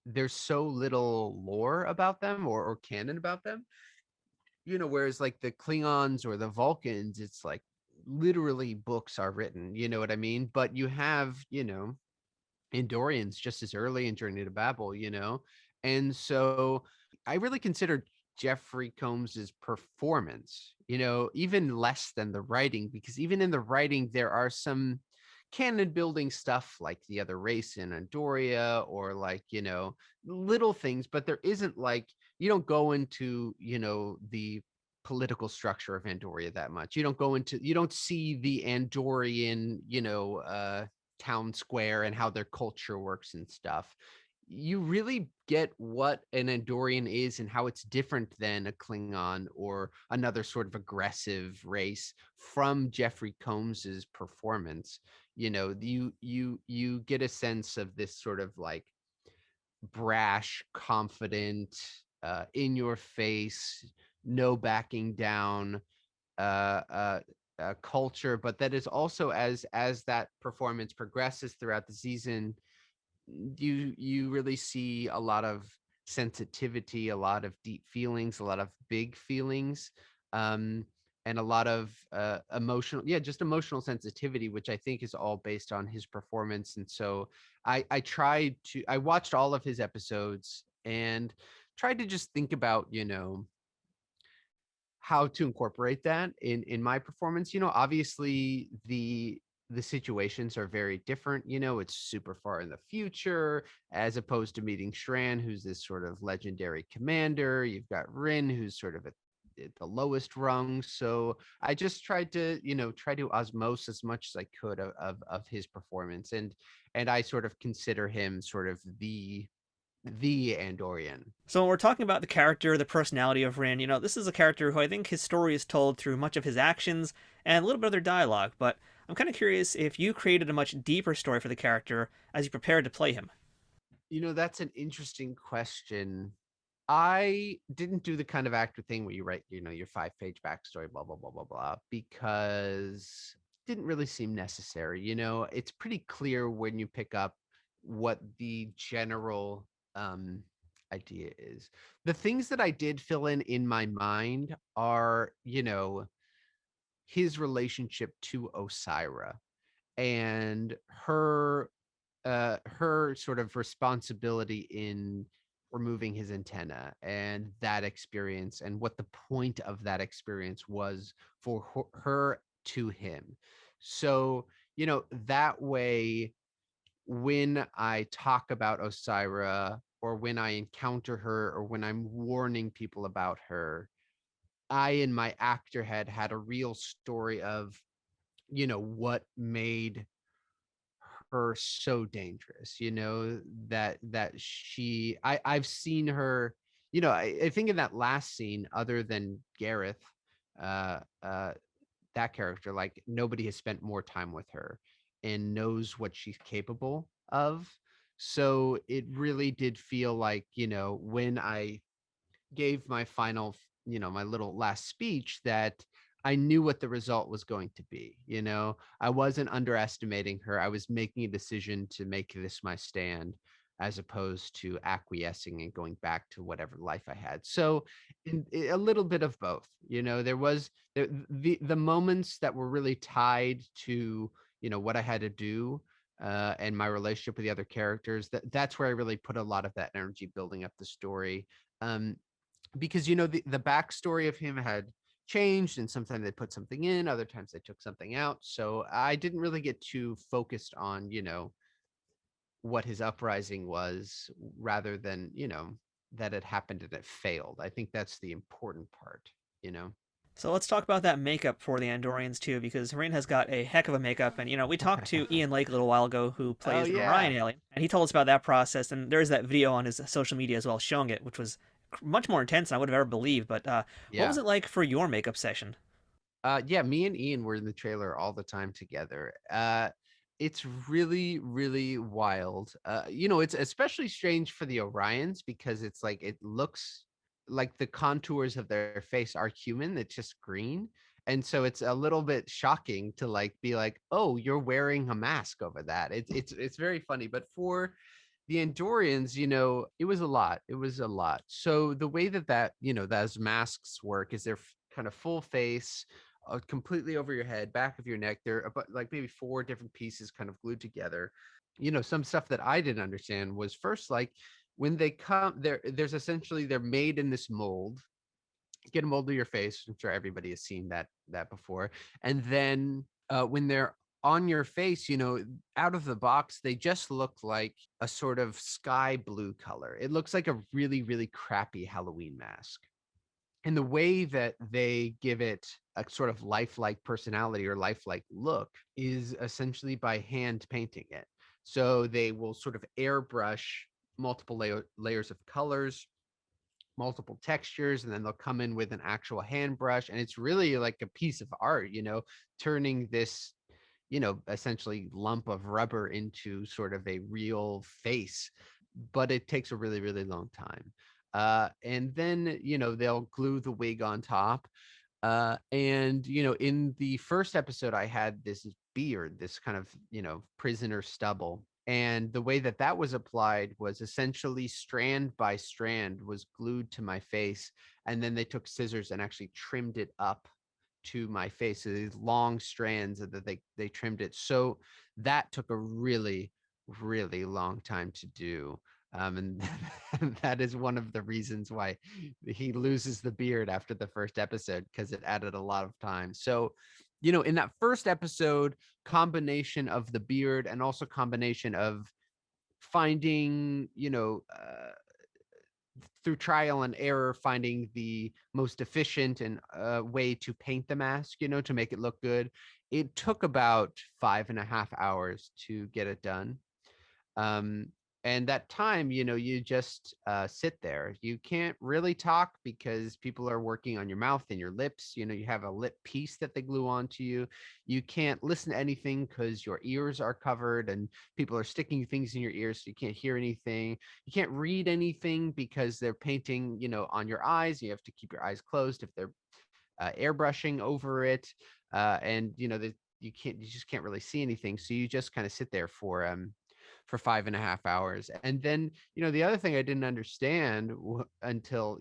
Speaker 1: there's so little lore about them, or canon about them. Whereas like the Klingons or the Vulcans, it's like literally books are written, you know what I mean? But you have, Andorians just as early in Journey to Babel, and so I really consider Jeffrey Combs's performance, even less than the writing, because even in the writing there are some canon building stuff like the other race in Andoria, or like, little things, but there isn't, like, you don't go into, the political structure of Andoria that much. You don't see the Andorian, town square and how their culture works and stuff. You really get what an Andorian is and how it's different than a Klingon or another sort of aggressive race from Jeffrey Combs's performance. You get a sense of this sort of like brash, confident, in your face, no backing down, uh, uh, culture, but that is also, as that performance progresses throughout the season, you really see a lot of sensitivity, a lot of deep feelings, a lot of big feelings, um, and a lot of just emotional sensitivity, which I think is all based on his performance. And so I watched all of his episodes and tried to just think about, how to incorporate that in my performance. Obviously the situations are very different. It's super far in the future, as opposed to meeting Shran, who's this sort of legendary commander. You've got Rin, who's sort of at the lowest rung. So I just tried to, try to osmose as much as I could of his performance, and I sort of consider him sort of the Andorian.
Speaker 2: So when we're talking about the character, the personality of Rin, this is a character who I think his story is told through much of his actions and a little bit of their dialogue, but I'm kind of curious if you created a much deeper story for the character as you prepared to play him.
Speaker 1: That's an interesting question. I didn't do the kind of actor thing where you write, your 5-page backstory, blah, blah, blah, blah, blah, because it didn't really seem necessary. It's pretty clear when you pick up what the general idea is. The things that I did fill in my mind are, his relationship to Osira and her sort of responsibility in removing his antenna, and that experience, and what the point of that experience was for her to him. So, that way, when I talk about Osira, or when I encounter her, or when I'm warning people about her, I, in my actor head, had a real story of, what made her so dangerous, that I've seen her, I think in that last scene, other than Gareth, uh uh that character, like, nobody has spent more time with her and knows what she's capable of. So it really did feel like, when I gave my final, my little last speech, that I knew what the result was going to be. I wasn't underestimating her. I was making a decision to make this my stand, as opposed to acquiescing and going back to whatever life I had. So a little bit of both. There was the moments that were really tied to what I had to do, and my relationship with the other characters. That's where I really put a lot of that energy building up the story. Um, because the backstory of him had changed, and sometimes they put something in, other times they took something out, so I didn't really get too focused on what his uprising was, rather than that it happened and it failed. I think that's the important part you know
Speaker 2: So let's talk about that makeup for the Andorians too, because Rain has got a heck of a makeup. And we talked to Ian Lake a little while ago, who
Speaker 1: Oh
Speaker 2: plays an
Speaker 1: yeah.
Speaker 2: Orion alien, and he told us about that process. And there's that video on his social media as well, showing it, which was much more intense than I would have ever believed. But what was
Speaker 1: Yeah.
Speaker 2: it like for your makeup session?
Speaker 1: Yeah, me and Ian were in the trailer all the time together. It's really, really wild. It's especially strange for the Orions, because it's like it looks like the contours of their face are human. It's just green. And so it's a little bit shocking to like be like, "Oh, you're wearing a mask over that." It's very funny. But for the Andorians, it was a lot. It was a lot. So the way those masks work is they're kind of full face, completely over your head, back of your neck. They're about like maybe four different pieces kind of glued together. Some stuff that I didn't understand was, first, like when they come there's essentially, they're made in this mold. You get a mold of your face. I'm sure everybody has seen that before. And then when they're on your face, out of the box, they just look like a sort of sky blue color. It looks like a really, really crappy Halloween mask. And the way that they give it a sort of lifelike personality or lifelike look is essentially by hand painting it. So they will sort of airbrush multiple layers of colors, multiple textures, and then they'll come in with an actual hand brush. And it's really like a piece of art, turning this essentially lump of rubber into sort of a real face. But it takes a really, really long time. And then, they'll glue the wig on top. And, in the first episode, I had this beard, this kind of, prisoner stubble. And the way that was applied was essentially strand by strand was glued to my face. And then they took scissors and actually trimmed it up to my face. So these long strands that they trimmed it. So that took a really, really long time to do. And that is one of the reasons why he loses the beard after the first episode, because it added a lot of time. So, in that first episode, combination of the beard and also combination of finding, through trial and error, finding the most efficient and way to paint the mask, to make it look good. It took about 5.5 hours to get it done. Um, and that time, you just sit there. You can't really talk because people are working on your mouth and your lips. You have a lip piece that they glue onto you. You can't listen to anything because your ears are covered and people are sticking things in your ears, so you can't hear anything. You can't read anything because they're painting, on your eyes. You have to keep your eyes closed if they're airbrushing over it. And, you just can't really see anything. So you just kind of sit there for 5.5 hours. And then, the other thing I didn't understand until,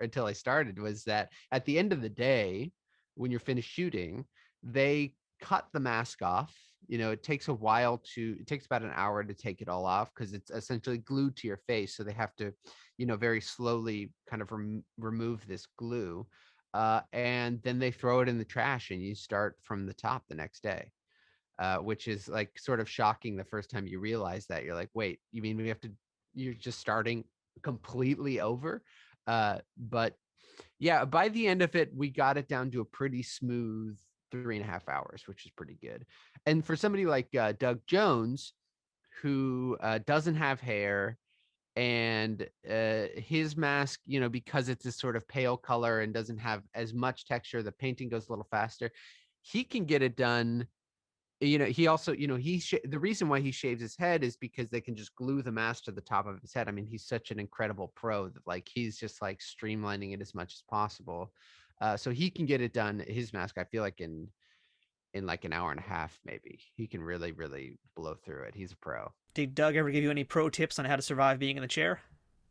Speaker 1: until I started, was that at the end of the day, when you're finished shooting, they cut the mask off. It takes it takes about an hour to take it all off, because it's essentially glued to your face. So they have to, very slowly kind of remove this glue. And then they throw it in the trash, and you start from the top the next day. Which is like sort of shocking the first time you realize that. You're like, wait, you mean you're just starting completely over? But yeah, by the end of it, we got it down to a pretty smooth 3.5 hours, which is pretty good. And for somebody like Doug Jones, who doesn't have hair, and his mask, because it's this sort of pale color and doesn't have as much texture, the painting goes a little faster. He can get it done. He also, the reason why he shaves his head is because they can just glue the mask to the top of his head. I mean, he's such an incredible pro that, like, he's just like streamlining it as much as possible. So he can get it done. His mask, I feel like in like an hour and a half, maybe. He can really, really blow through it. He's a pro.
Speaker 2: Did Doug ever give you any pro tips on how to survive being in the chair?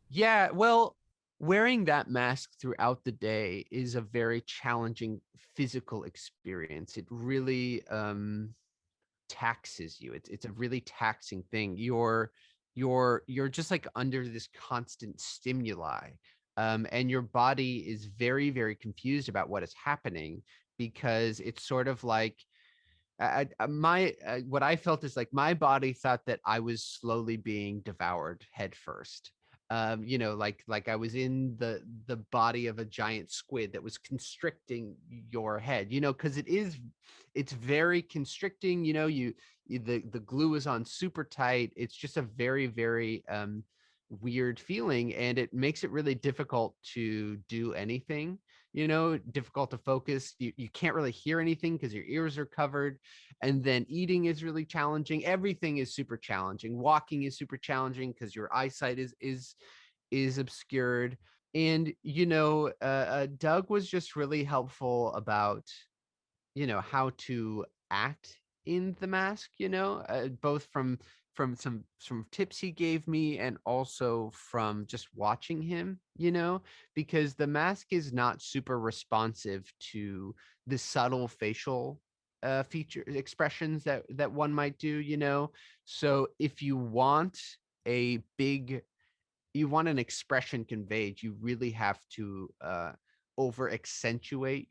Speaker 1: Yeah, well, wearing that mask throughout the day is a very challenging physical experience. It really taxes you. It's a really taxing thing. You're just like under this constant stimuli. And your body is very, very confused about what is happening because it's sort of like what I felt is like my body thought that I was slowly being devoured head first. Like I was in the body of a giant squid that was constricting your head. Because it's very constricting. The glue is on super tight. It's just a very, very weird feeling, and it makes it really difficult to do anything. Difficult to focus. You can't really hear anything because your ears are covered. And then eating is really challenging. Everything is super challenging. Walking is super challenging because your eyesight is obscured. And Doug was just really helpful about how to act in the mask, both from some tips he gave me and also from just watching him, because the mask is not super responsive to the subtle facial feature expressions that one might do. So if a big you want an expression conveyed, you really have to over accentuate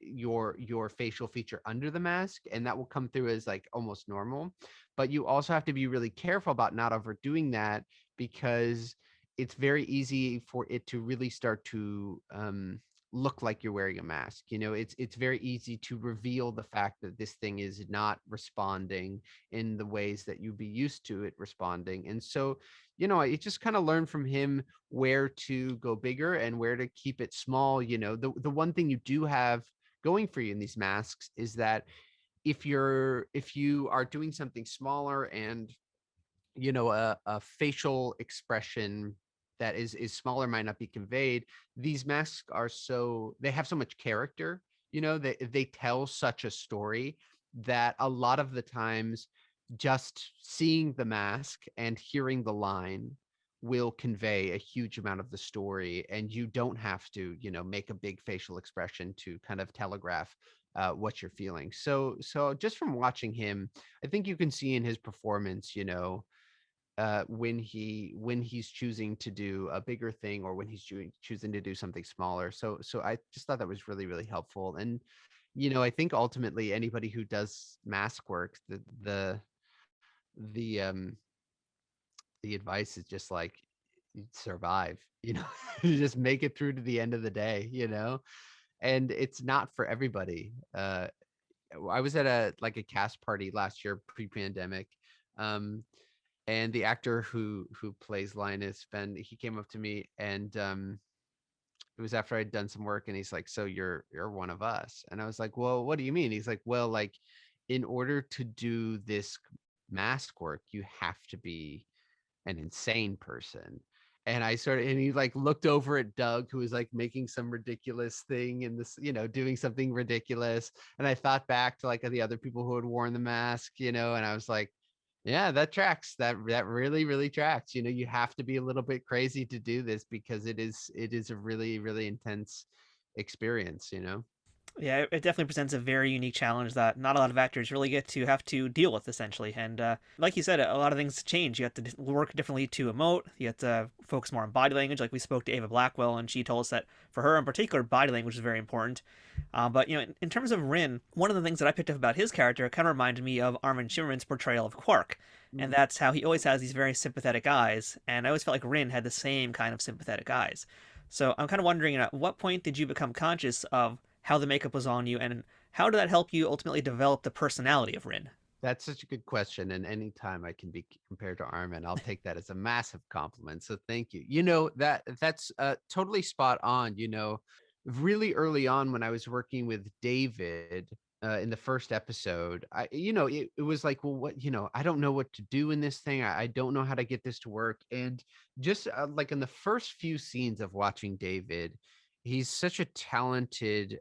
Speaker 1: your facial feature under the mask, and that will come through as like almost normal. But you also have to be really careful about not overdoing that, because it's very easy for it to really start to look like you're wearing a mask. It's very easy to reveal the fact that this thing is not responding in the ways that you'd be used to it responding. And so I just kind of learned from him where to go bigger and where to keep it small. The one thing you do have going for you in these masks is that if you are doing something smaller and a facial expression that is smaller might not be conveyed, these masks they have so much character. They tell such a story that a lot of the times just seeing the mask and hearing the line will convey a huge amount of the story, and you don't have to make a big facial expression to kind of telegraph what you're feeling. So just from watching him, I think you can see in his performance, when he's choosing to do a bigger thing or when he's choosing to do something smaller. So I just thought that was really, really helpful. And I think ultimately anybody who does mask work, the um the advice is just like survive. You just make it through to the end of the day. And it's not for everybody. I was at a cast party last year pre-pandemic. And the actor who plays Linus, Ben, he came up to me, and it was after I'd done some work, and he's like, "So you're one of us?" And I was like, "Well, what do you mean?" He's like, "Well, like in order to do this mask work, you have to be an insane person." And he like looked over at Doug, who was like making some ridiculous thing and this, doing something ridiculous. And I thought back to like the other people who had worn the mask, and I was like, yeah, that tracks. That really, really tracks. You have to be a little bit crazy to do this, because it is a really, really intense experience.
Speaker 2: Yeah, it definitely presents a very unique challenge that not a lot of actors really get to have to deal with, essentially. And like you said, a lot of things change. You have to work differently to emote. You have to focus more on body language. Like we spoke to Ava Blackwell, and she told us that for her in particular, body language is very important. But in terms of Rin, one of the things that I picked up about his character kind of reminded me of Armin Shimmerman's portrayal of Quark. And that's how he always has these very sympathetic eyes. And I always felt like Rin had the same kind of sympathetic eyes. So I'm kind of wondering, at what point did you become conscious of how the makeup was on you, and how did that help you ultimately develop the personality of Rin?
Speaker 1: That's such a good question. And anytime I can be compared to Armin, I'll take that as a massive compliment. So thank you. That's totally spot on. Really early on when I was working with David in the first episode, it was like, well, what, I don't know what to do in this thing. I don't know how to get this to work. And just like in the first few scenes of watching David, he's such a talented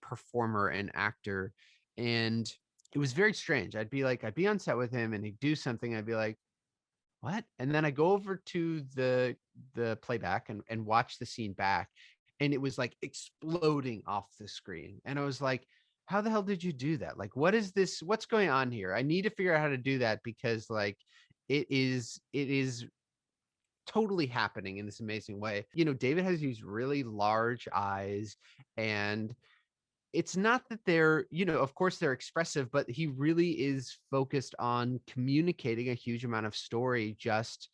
Speaker 1: performer and actor. And it was very strange. I'd be on set with him and he'd do something. I'd be like, what? And then I go over to the playback and watch the scene back, and it was like exploding off the screen. And I was like, how the hell did you do that? Like, what is this? What's going on here? I need to figure out how to do that, because like it is totally happening in this amazing way. You know, David has these really large eyes, and it's not that they're, you know, of course they're expressive, but he really is focused on communicating a huge amount of story just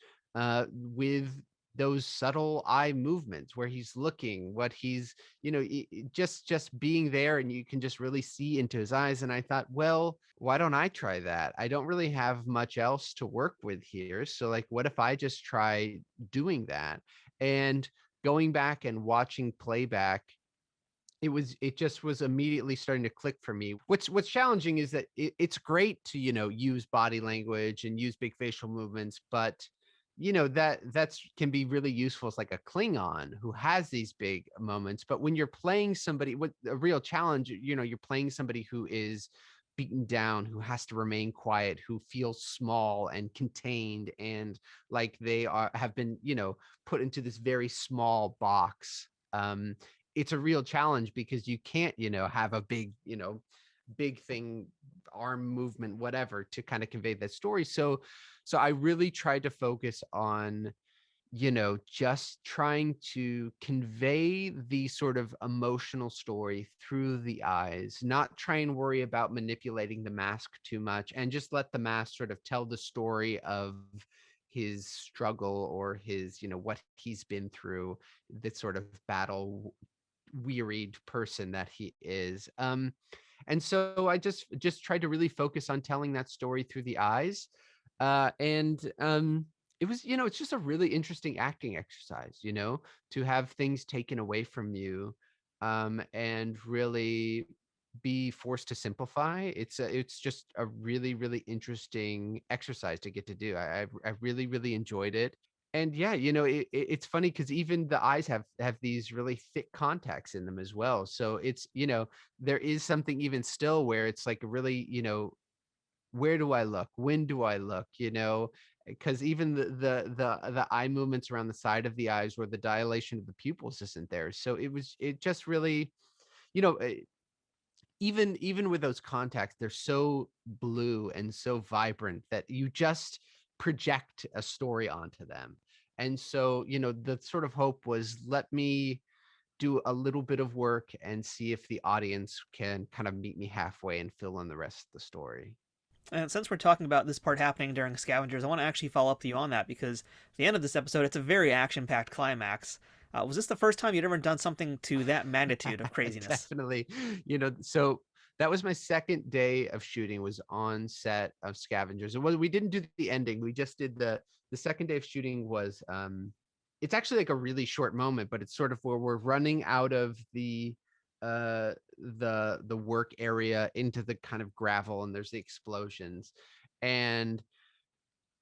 Speaker 1: with those subtle eye movements where he's looking, what he's, you know, just being there, and you can just really see into his eyes. And I thought, well, why don't I try that? I don't really have much else to work with here. So like, what if I just try doing that? And going back and watching playback, it just was immediately starting to click for me. What's challenging is that it's great to, you know, use body language and use big facial movements, but you know, that's can be really useful as like a Klingon who has these big moments. But when you're playing somebody, what a real challenge, you know, you're playing somebody who is beaten down, who has to remain quiet, who feels small and contained, and like they are have been, you know, put into this very small box. It's a real challenge because you can't, you know, have a big, you know, big thing, arm movement, whatever, to kind of convey that story. So I really tried to focus on, you know, just trying to convey the sort of emotional story through the eyes, not try and worry about manipulating the mask too much, and just let the mask sort of tell the story of his struggle, or his, you know, what he's been through, this sort of battle wearied person that he is. And so I just tried to really focus on telling that story through the eyes. And it was, you know, it's just a really interesting acting exercise, you know, to have things taken away from you, and really be forced to simplify. It's just a really, really interesting exercise to get to do. I really, really enjoyed it. And yeah, you know, it's funny because even the eyes have these really thick contacts in them as well. So it's, you know, there is something even still where it's like really, you know, where do I look? When do I look? You know, because even the eye movements around the side of the eyes, where the dilation of the pupils isn't there. So it just really, you know, even with those contacts, they're so blue and so vibrant that you just project a story onto them. And so, you know, the sort of hope was, let me do a little bit of work and see if the audience can kind of meet me halfway and fill in the rest of the story.
Speaker 2: And since we're talking about this part happening during Scavengers, I want to actually follow up with you on that, because at the end of this episode, it's a very action-packed climax. Was this the first time you'd ever done something to that magnitude of craziness?
Speaker 1: Definitely. You know, so that was my second day of shooting, was on set of Scavengers. We didn't do the ending. We just did the second day of shooting. Was it's actually like a really short moment, but it's sort of where we're running out of the work area into the kind of gravel, and there's the explosions. And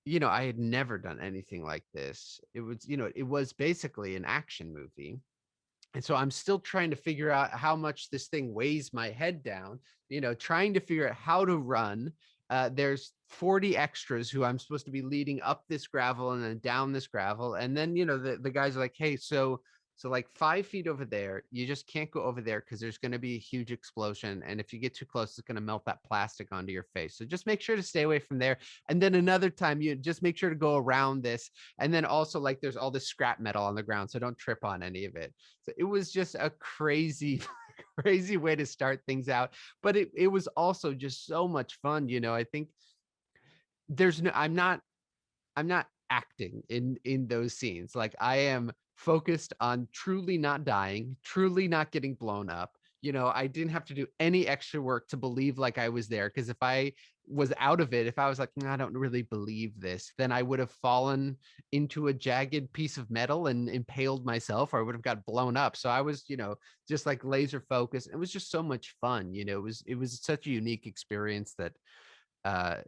Speaker 1: you know, I had never done anything like this. It was, you know, it was basically an action movie. And so I'm still trying to figure out how much this thing weighs my head down, you know, trying to figure out how to run. There's 40 extras who I'm supposed to be leading up this gravel and then down this gravel. And then, you know, the guys are like, hey, so like 5 feet over there, you just can't go over there because there's going to be a huge explosion. And if you get too close, it's going to melt that plastic onto your face. So just make sure to stay away from there. And then another time, you just make sure to go around this. And then also, like, there's all this scrap metal on the ground, so don't trip on any of it. So it was just a crazy, crazy way to start things out. But it was also just so much fun. You know, I think I'm not acting in those scenes. Like, I am focused on truly not dying, truly not getting blown up. You know, I didn't have to do any extra work to believe like I was there, because if I was out of it, if I was like, "Nah, I don't really believe this," then I would have fallen into a jagged piece of metal and impaled myself, or I would have got blown up. So I was, you know, just like laser focused. It was just so much fun. You know, it was such a unique experience that uh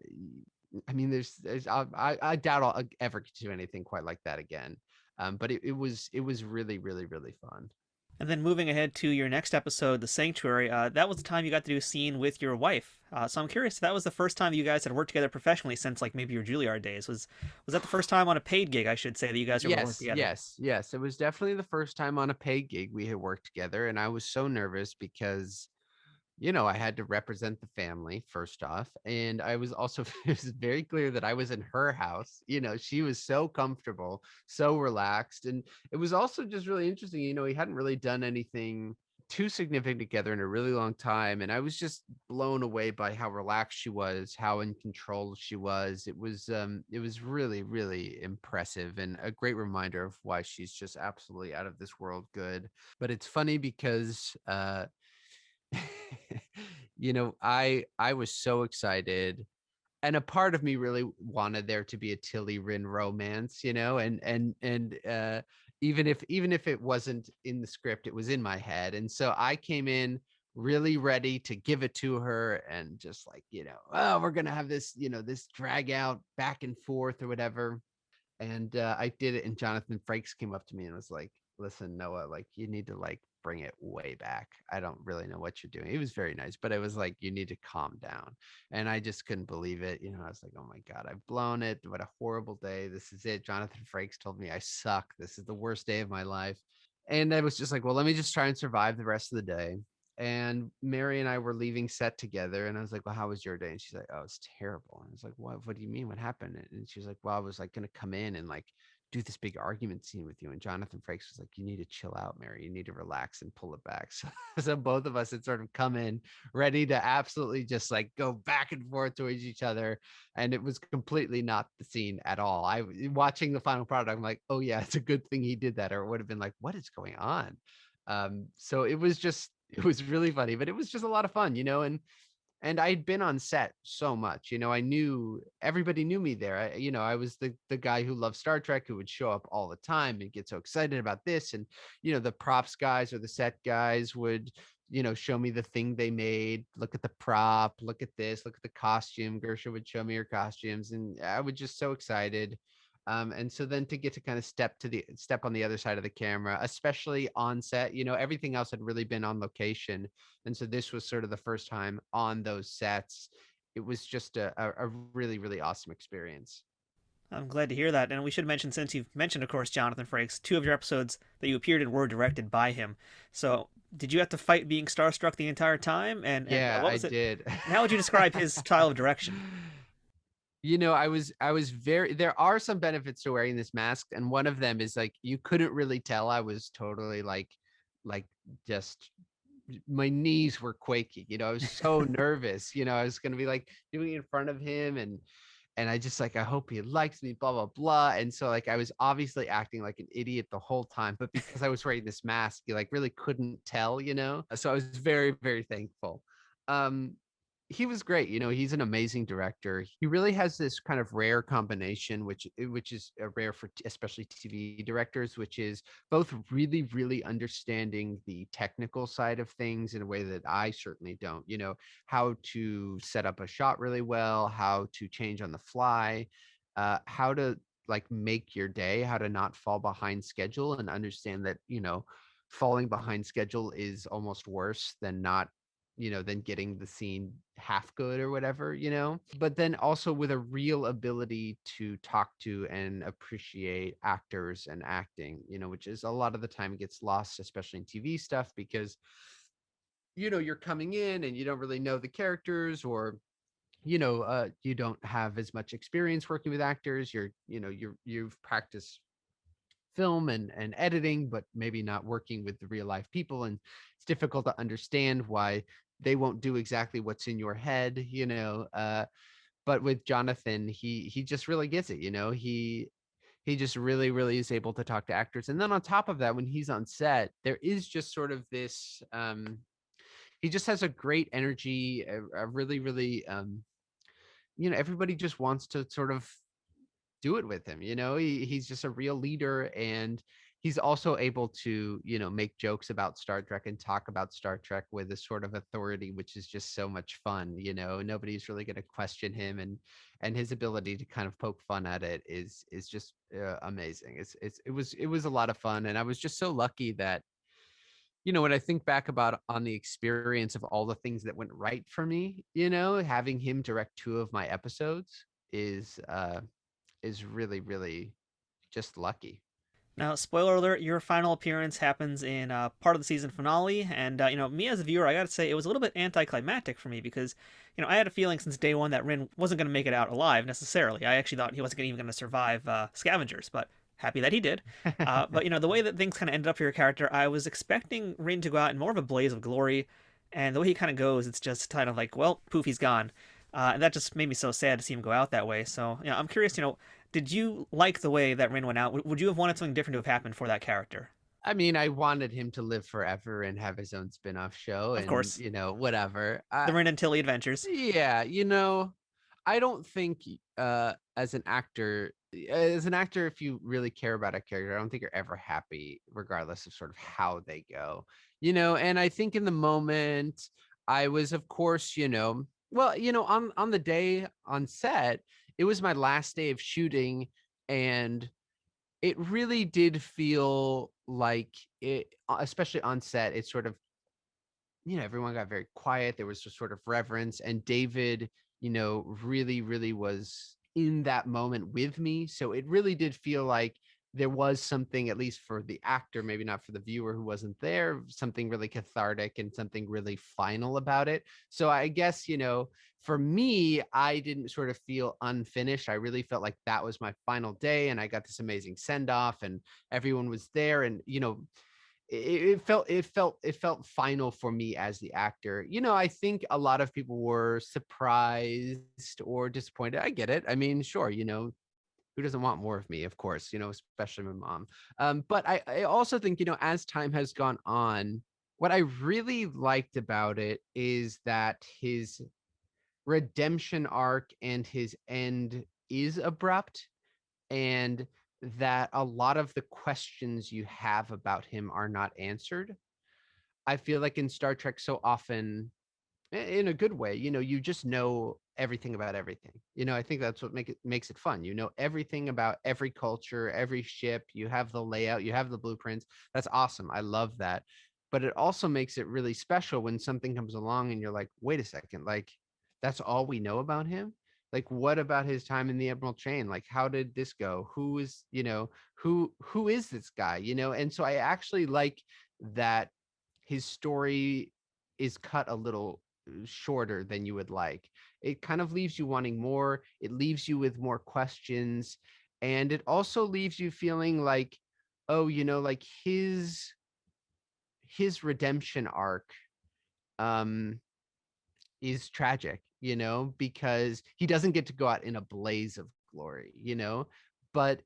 Speaker 1: I mean, there's I doubt I'll ever do anything quite like that again. But it was really, really, really fun.
Speaker 2: And then moving ahead to your next episode, The Sanctuary, that was the time you got to do a scene with your wife. So I'm curious, if that was the first time you guys had worked together professionally since like maybe your Julliard days. Was that the first time on a paid gig, I should say, that you guys were able to work
Speaker 1: Yes,
Speaker 2: together?
Speaker 1: yes, yes. It was definitely the first time on a paid gig we had worked together, and I was so nervous because I had to represent the family first off. And I was also, it was very clear that I was in her house. She was so comfortable, so relaxed. And it was also just really interesting. We hadn't really done anything too significant together in a really long time. And I was just blown away by how relaxed she was, how in control she was. It was really, really impressive and a great reminder of why she's just absolutely out of this world good. But it's funny because I was so excited, and a part of me really wanted there to be a Tilly Rin romance, and even if it wasn't in the script, it was in my head. And so I came in really ready to give it to her, and just like, oh, we're gonna have this drag out back and forth or whatever. And I did it, and Jonathan Frakes came up to me and was like, "Listen, Noah, like you need to like bring it way back. I don't really know what you're doing." He was very nice, but it was like, "You need to calm down." And I just couldn't believe it. I was like, "Oh my God, I've blown it. What a horrible day. This is it." Jonathan Frakes told me I suck. This is the worst day of my life. And I was just like, well, let me just try and survive the rest of the day. And Mary and I were leaving set together, and I was like, "Well, how was your day?" And she's like, "Oh, it's terrible." And I was like, What do you mean? What happened?" And she was like, "Well, I was like gonna come in and like do this big argument scene with you." And Jonathan Frakes was like, "You need to chill out, Mary. You need to relax and pull it back." So both of us had sort of come in ready to absolutely just like go back and forth towards each other. And it was completely not the scene at all. Watching the final product, I'm like, "Oh yeah, it's a good thing he did that," or it would have been like, "What is going on?" So it was really funny, but it was just a lot of fun, and I'd been on set so much. I knew everybody knew me there. I was the guy who loved Star Trek, who would show up all the time and get so excited about this. And the props guys or the set guys would show me the thing they made. Look at the prop. Look at this. Look at the costume. Gersha would show me her costumes, and I was just so excited. And so then to get to kind of step on the other side of the camera, especially on set, everything else had really been on location. And so this was sort of the first time on those sets. It was just a really, really awesome experience.
Speaker 2: I'm glad to hear that. And we should mention, since you've mentioned, of course, Jonathan Frakes, two of your episodes that you appeared in were directed by him. So did you have to fight being starstruck the entire time? And
Speaker 1: Yeah,
Speaker 2: what
Speaker 1: I
Speaker 2: was it?
Speaker 1: did.
Speaker 2: And how would you describe his style of direction?
Speaker 1: I was very, there are some benefits to wearing this mask, and one of them is like you couldn't really tell I was totally like just my knees were quaking. I was so nervous. I was gonna be like doing it in front of him, and I just like, I hope he likes me, blah blah blah. And so like I was obviously acting like an idiot the whole time, but because I was wearing this mask, you like really couldn't tell. So I was very, very thankful. um he was great. He's an amazing director. He really has this kind of rare combination, which is rare for especially TV directors, which is both really, really understanding the technical side of things in a way that I certainly don't. How to set up a shot really well, how to change on the fly, how to like make your day, how to not fall behind schedule, and understand that falling behind schedule is almost worse than not than getting the scene half good or whatever. But then also with a real ability to talk to and appreciate actors and acting, which is a lot of the time gets lost, especially in TV stuff, because you're coming in and you don't really know the characters, or you don't have as much experience working with actors. You've practiced film and editing, but maybe not working with the real life people. And it's difficult to understand why they won't do exactly what's in your head. But with Jonathan, he just really gets it. He just really, really is able to talk to actors. And then on top of that, when he's on set, there is just sort of this he just has a great energy, a really, really everybody just wants to sort of do it with him. He's just a real leader, and he's also able to make jokes about Star Trek and talk about Star Trek with a sort of authority, which is just so much fun. Nobody's really going to question him, and his ability to kind of poke fun at it is just amazing. It was a lot of fun, and I was just so lucky that When I think back about on the experience of all the things that went right for me, having him direct 2 of my episodes is really, really just lucky.
Speaker 2: Now, spoiler alert, your final appearance happens in part of the season finale, and, me as a viewer, I gotta say, it was a little bit anticlimactic for me because, I had a feeling since day one that Rin wasn't gonna make it out alive necessarily. I actually thought he wasn't even gonna survive Scavengers, but happy that he did. But, the way that things kind of ended up for your character, I was expecting Rin to go out in more of a blaze of glory, and the way he kind of goes, it's just kind of like, well, poof, he's gone. And that just made me so sad to see him go out that way. So, I'm curious, did you like the way that Rin went out? Would you have wanted something different to have happened for that character?
Speaker 1: I mean, I wanted him to live forever and have his own spin-off show
Speaker 2: Of
Speaker 1: and,
Speaker 2: course,
Speaker 1: whatever.
Speaker 2: the Rin and Tilly adventures.
Speaker 1: Yeah, I don't think as an actor, if you really care about a character, I don't think you're ever happy regardless of sort of how they go. And I think in the moment I was, of course, well, on the day on set, it was my last day of shooting, and it really did feel like it, especially on set, it sort of, everyone got very quiet. There was just sort of reverence, and David, really, really was in that moment with me. So it really did feel like there was something, at least for the actor, maybe not for the viewer who wasn't there, something really cathartic and something really final about it. So I guess, for me, I didn't sort of feel unfinished. I really felt like that was my final day, and I got this amazing send off, and everyone was there, and it felt final for me as the actor. I think a lot of people were surprised or disappointed. I get it. I mean, sure, who doesn't want more of me, of course, especially my mom. But I also think, as time has gone on, what I really liked about it is that his redemption arc and his end is abrupt, and that a lot of the questions you have about him are not answered. I feel like in Star Trek so often, in a good way, you just know everything about everything. I think that's what makes it fun. You know everything about every culture, every ship, you have the layout, you have the blueprints. That's awesome. I love that. But it also makes it really special when something comes along and you're like, wait a second, like that's all we know about him? Like what about his time in the Emerald Chain? Like how did this go? Who is, who is this guy? And so I actually like that his story is cut a little shorter than you would like. It kind of leaves you wanting more. It leaves you with more questions. And it also leaves you feeling like, oh, like his redemption arc um is tragic, because he doesn't get to go out in a blaze of glory, but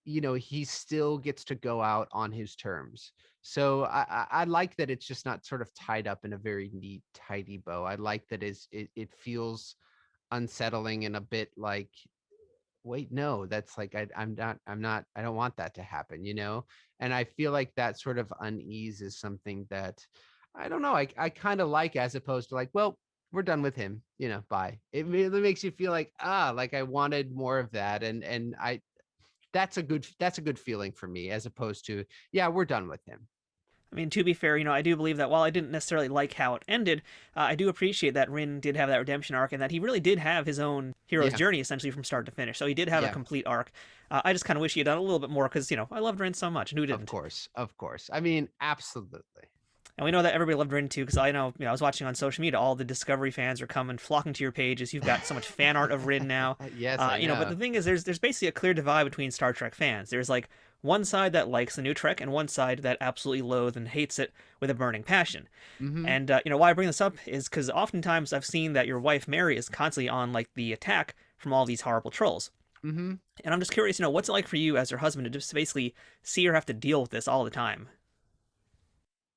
Speaker 1: he still gets to go out on his terms. So I like that it's just not sort of tied up in a very neat, tidy bow. I like that it feels unsettling and a bit like, wait, no, that's like I don't want that to happen, And I feel like that sort of unease is something that I don't know. I kind of like, as opposed to like, well, we're done with him, bye. It really makes you feel like, like I wanted more of that. And that's a good feeling for me, as opposed to, yeah, we're done with him.
Speaker 2: I mean, to be fair, I do believe that while I didn't necessarily like how it ended, I do appreciate that Rin did have that redemption arc and that he really did have his own hero's
Speaker 1: Yeah.
Speaker 2: journey essentially from start to finish. So he did have a
Speaker 1: Yeah.
Speaker 2: complete arc. I just kind of wish he had done a little bit more because, I loved Rin so much and who
Speaker 1: Of
Speaker 2: didn't?
Speaker 1: course. Of course. I mean, absolutely.
Speaker 2: And we know that everybody loved Rin too, because I know, I was watching on social media, all the Discovery fans are coming, flocking to your pages. You've got so much fan art of Rin now.
Speaker 1: Yes, I
Speaker 2: But the
Speaker 1: know.
Speaker 2: thing is, there's basically a clear divide between Star Trek fans. There's like one side that likes the new Trek and one side that absolutely loathes and hates it with a burning passion.
Speaker 1: Mm-hmm.
Speaker 2: And why I bring this up is because oftentimes I've seen that your wife Mary is constantly on like the attack from all these horrible trolls.
Speaker 1: Mm-hmm.
Speaker 2: And I'm just curious, what's it like for you as her husband to just basically see her have to deal with this all the time?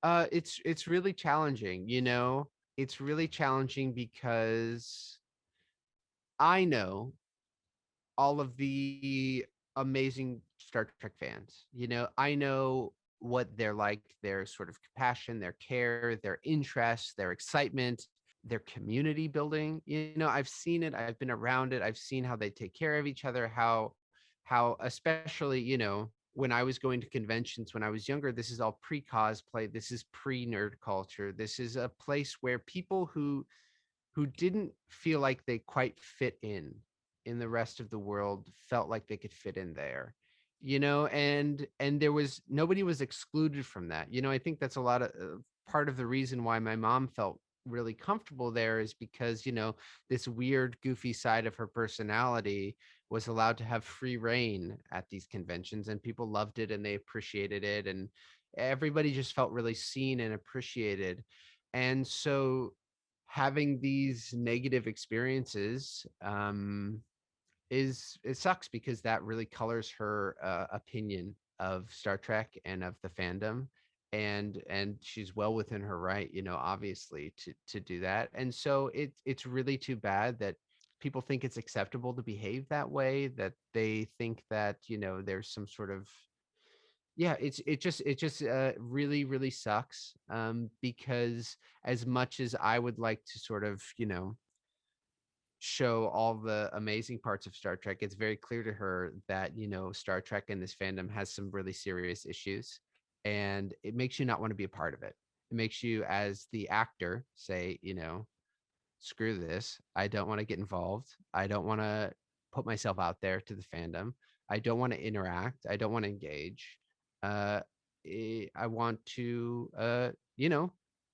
Speaker 1: It's really challenging, It's really challenging because I know all of the amazing Star Trek fans. I know what they're like, their sort of compassion, their care, their interest, their excitement, their community building. I've seen it, I've been around it, I've seen how they take care of each other, how especially, when I was going to conventions when I was younger, this is all pre-cosplay. This is pre-nerd culture. This is a place where people who didn't feel like they quite fit in the rest of the world felt like they could fit in there, and there was nobody was excluded from that. I think that's a lot of part of the reason why my mom felt really comfortable there is because this weird goofy side of her personality was allowed to have free reign at these conventions, and people loved it and they appreciated it, and everybody just felt really seen and appreciated. And so having these negative experiences is it sucks because that really colors her opinion of Star Trek and of the fandom, and she's well within her right, obviously to do that. And so it's really too bad that people think it's acceptable to behave that way, that they think that there's some sort of, yeah, it just really really sucks, because as much as I would like to sort of show all the amazing parts of Star Trek, it's very clear to her that Star Trek and this fandom has some really serious issues, and it makes you not want to be a part of it. It makes you, as the actor, say, screw this. I don't want to get involved. I don't want to put myself out there to the fandom. I don't want to interact. I don't want to engage. Uh, I want to,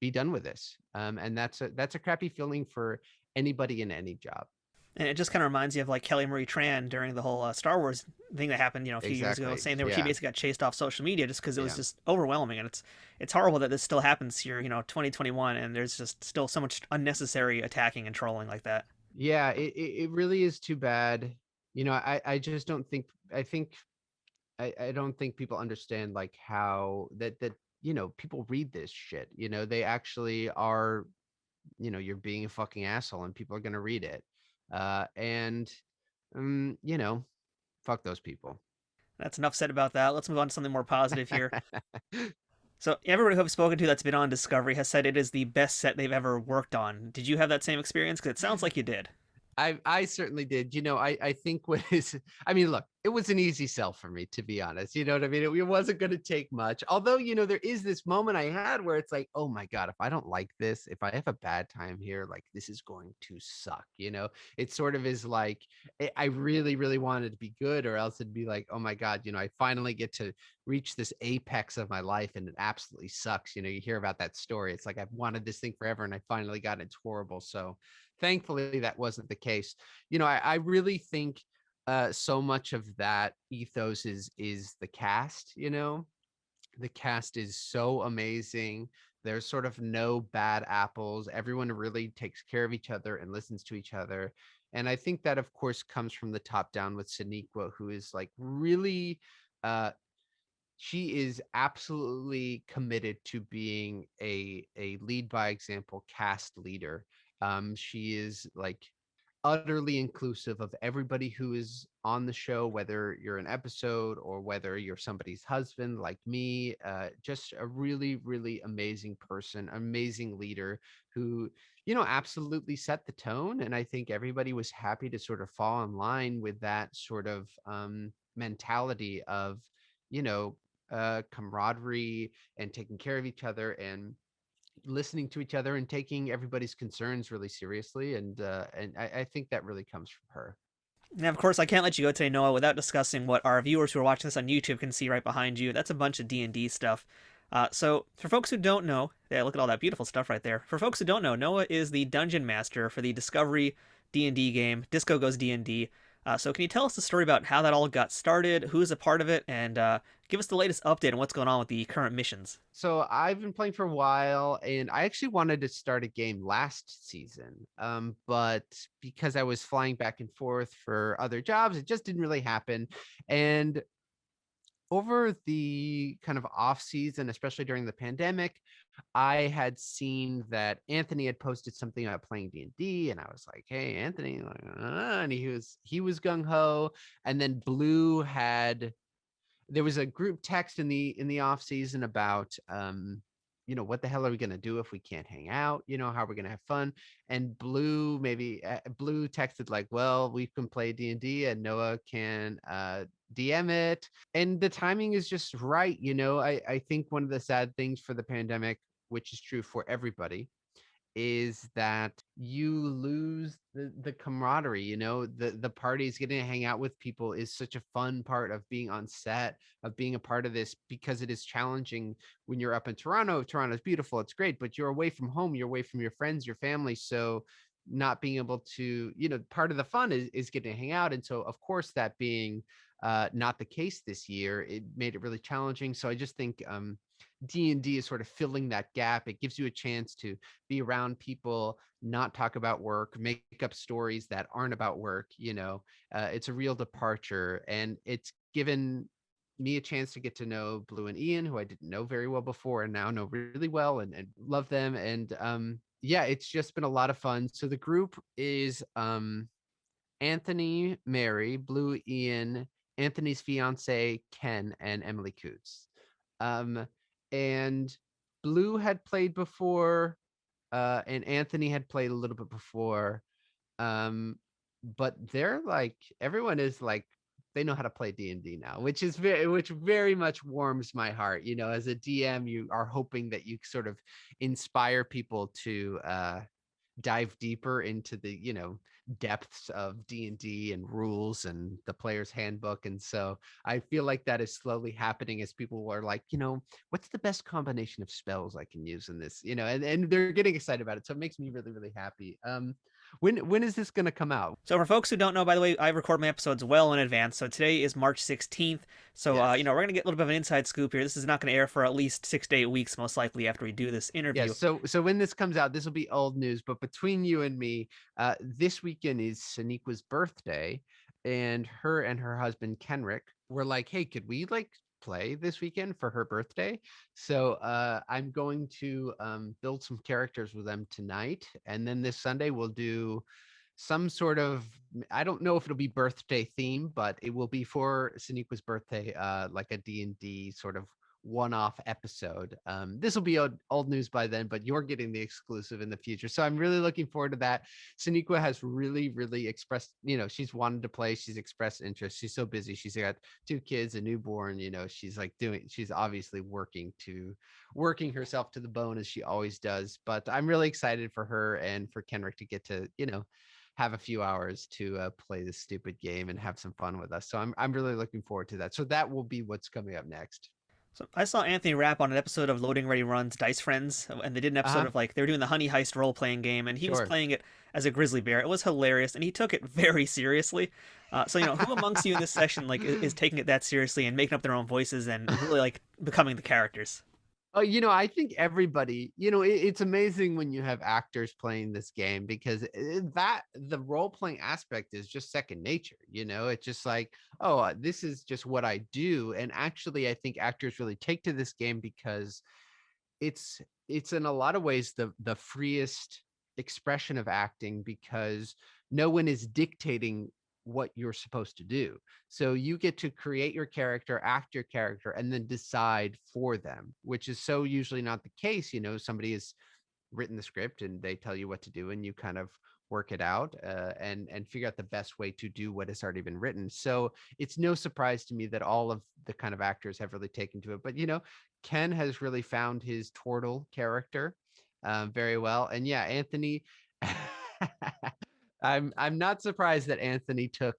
Speaker 1: be done with this. And that's a crappy feeling for anybody in any job.
Speaker 2: And it just kind of reminds you of like Kelly Marie Tran during the whole Star Wars thing that happened, a few years ago,
Speaker 1: Exactly.
Speaker 2: saying that she
Speaker 1: Yeah.
Speaker 2: basically got chased off social media just because it was
Speaker 1: Yeah.
Speaker 2: just overwhelming. And it's horrible that this still happens here, 2021, and there's just still so much unnecessary attacking and trolling like that.
Speaker 1: Yeah. It really is too bad. I just don't think, I don't think people understand like how that people read this shit. They actually are, you're being a fucking asshole and people are going to read it. And um, you know, fuck those people.
Speaker 2: That's enough said about that. Let's move on to something more positive here. So everybody who I've spoken to that's been on Discovery has said it is the best set they've ever worked on. Did you have that same experience? Because it sounds like you did.
Speaker 1: I certainly did. I think what is, I mean, look, it was an easy sell for me, to be honest. You know what I mean? It wasn't going to take much. Although, there is this moment I had where it's like, oh my God, if I don't like this, if I have a bad time here, like this is going to suck. It sort of is like, I really, really wanted to be good, or else it'd be like, oh my God, I finally get to reach this apex of my life and it absolutely sucks. You hear about that story. It's like, I've wanted this thing forever and I finally got it. It's horrible. So, thankfully that wasn't the case. I really think so much of that ethos is the cast. The cast is so amazing. There's sort of no bad apples. Everyone really takes care of each other and listens to each other. And I think that of course comes from the top down with Sonequa, who is like really uh she is absolutely committed to being a lead by example cast leader. She is like utterly inclusive of everybody who is on the show, whether you're an episode or whether you're somebody's husband like me. Just a really, really amazing person, amazing leader who, absolutely set the tone. And I think everybody was happy to sort of fall in line with that sort of mentality of, you know, camaraderie and taking care of each other and listening to each other and taking everybody's concerns really seriously. And I think that really comes from her.
Speaker 2: And of course, I can't let you go today, Noah, without discussing what our viewers who are watching this on YouTube can see right behind you. That's a bunch of D&D stuff. So for folks who don't know, yeah, look at all that beautiful stuff right there. For folks who don't know, Noah is the dungeon master for the Discovery D&D game, Disco Goes D&D. So can you tell us the story about how that all got started, who's a part of it, and give us the latest update on what's going on with the current missions?
Speaker 1: So I've been playing for a while, and I actually wanted to start a game last season, but because I was flying back and forth for other jobs, it just didn't really happen. And over the kind of off season, especially during the pandemic, I had seen that Anthony had posted something about playing D&D, and I was like, "Hey, Anthony," like, and he was gung ho. And then Blue had there was a group text in the off season about what the hell are we going to do if we can't hang out? How are we going to have fun? And Blue, Blue texted like, well, we can play D&D and Noah can DM it. And the timing is just right. I think one of the sad things for the pandemic, which is true for everybody, is that you lose the camaraderie. The parties, getting to hang out with people is such a fun part of being on set, of being a part of this, because it is challenging when you're up in Toronto. Toronto's beautiful, it's great, but you're away from home, you're away from your friends, your family. So not being able to, part of the fun is getting to hang out. And so of course, that being not the case this year, it made it really challenging. So I just think D&D is sort of filling that gap. It gives you a chance to be around people, not talk about work, make up stories that aren't about work. It's a real departure, and it's given me a chance to get to know Blue and Ian, who I didn't know very well before and now know really well, and love them. And yeah, it's just been a lot of fun. So the group is Anthony, Mary, Blue, Ian, Anthony's fiance, Ken, and Emily Coots. And Blue had played before, and Anthony had played a little bit before. But they're like, everyone is like, they know how to play D&D now, which very much warms my heart. As a DM, you are hoping that you sort of inspire people to dive deeper into the depths of D&D and rules and the player's handbook. And so I feel like that is slowly happening as people are like, what's the best combination of spells I can use in this, and they're getting excited about it. So it makes me really, really happy. When is this going to come out?
Speaker 2: So for folks who don't know, by the way, I record my episodes well in advance. So today is March 16th. So,
Speaker 1: Yes.
Speaker 2: we're going to get a little bit of an inside scoop here. This is not going to air for at least 6 to 8 weeks, most likely, after we do this interview.
Speaker 1: Yeah, so when this comes out, this will be old news. But between you and me, this weekend is Saniqua's birthday, and her husband Kenrick were like, "Hey, could we like play this weekend for her birthday?" So I'm going to build some characters with them tonight, and then this Sunday we'll do some sort of, I don't know if it'll be birthday theme, but it will be for Saniqua's birthday, like a D&D sort of one-off episode. This will be old news by then, but you're getting the exclusive in the future. So I'm really looking forward to that. Saniqua has really, really expressed, she's wanted to play. She's expressed interest. She's so busy. She's got 2 kids, a newborn, she's like she's obviously working herself to the bone, as she always does. But I'm really excited for her and for Kenrick to get to, have a few hours to play this stupid game and have some fun with us. So I'm really looking forward to that. So that will be what's coming up next.
Speaker 2: So I saw Anthony rap on an episode of Loading Ready Run's Dice Friends, and they did an episode of like, they were doing the Honey Heist role-playing game, and he was playing it as a grizzly bear. It was hilarious, and he took it very seriously. So, who amongst you in this session like is taking it that seriously and making up their own voices and really like becoming the characters?
Speaker 1: Oh, I think everybody, it's amazing when you have actors playing this game, because that the role playing aspect is just second nature. It's just like, oh, this is just what I do. And actually, I think actors really take to this game because it's in a lot of ways the freest expression of acting, because no one is dictating what you're supposed to do. So you get to create your character, act your character, and then decide for them, which is so usually not the case. Somebody has written the script and they tell you what to do, and you kind of work it out and figure out the best way to do what has already been written. So it's no surprise to me that all of the kind of actors have really taken to it. But Ken has really found his Tortle character very well. And yeah, Anthony I'm not surprised that Anthony took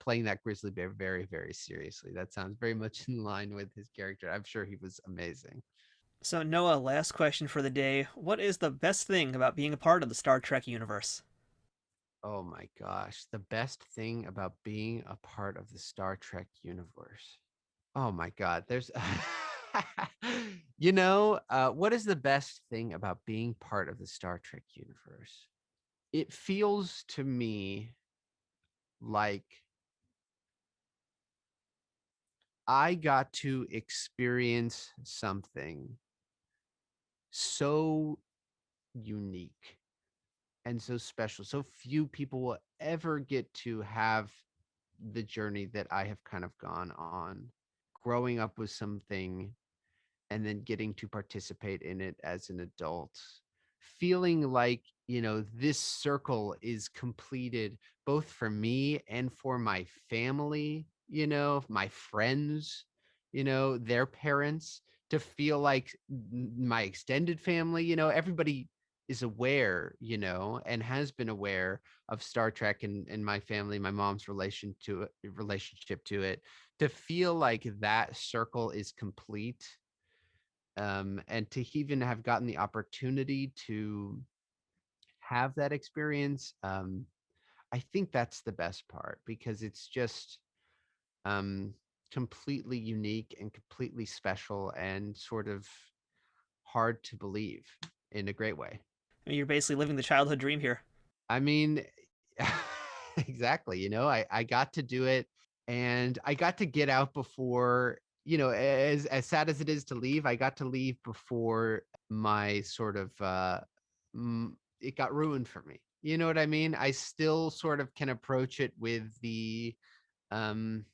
Speaker 1: playing that grizzly bear very, very seriously. That sounds very much in line with his character. I'm sure he was amazing.
Speaker 2: So Noah, last question for the day. What is the best thing about being a part of the Star Trek universe?
Speaker 1: Oh my gosh, the best thing about being a part of the Star Trek universe. Oh my God, there's what is the best thing about being part of the Star Trek universe? It feels to me like I got to experience something so unique and so special. So few people will ever get to have the journey that I have kind of gone on, growing up with something and then getting to participate in it as an adult, feeling like, this circle is completed both for me and for my family, my friends, their parents, to feel like my extended family, everybody is aware, and has been aware of Star Trek and my family, my mom's relationship to it, to feel like that circle is complete, and to even have gotten the opportunity to have that experience. I think that's the best part, because it's just um, completely unique and completely special and sort of hard to believe in a great way.
Speaker 2: I mean, you're basically living the childhood dream here.
Speaker 1: I mean, exactly. I got to do it, and I got to get out before, as sad as it is to leave, I got to leave before my sort of it got ruined for me. You know what I mean? I still sort of can approach it with the um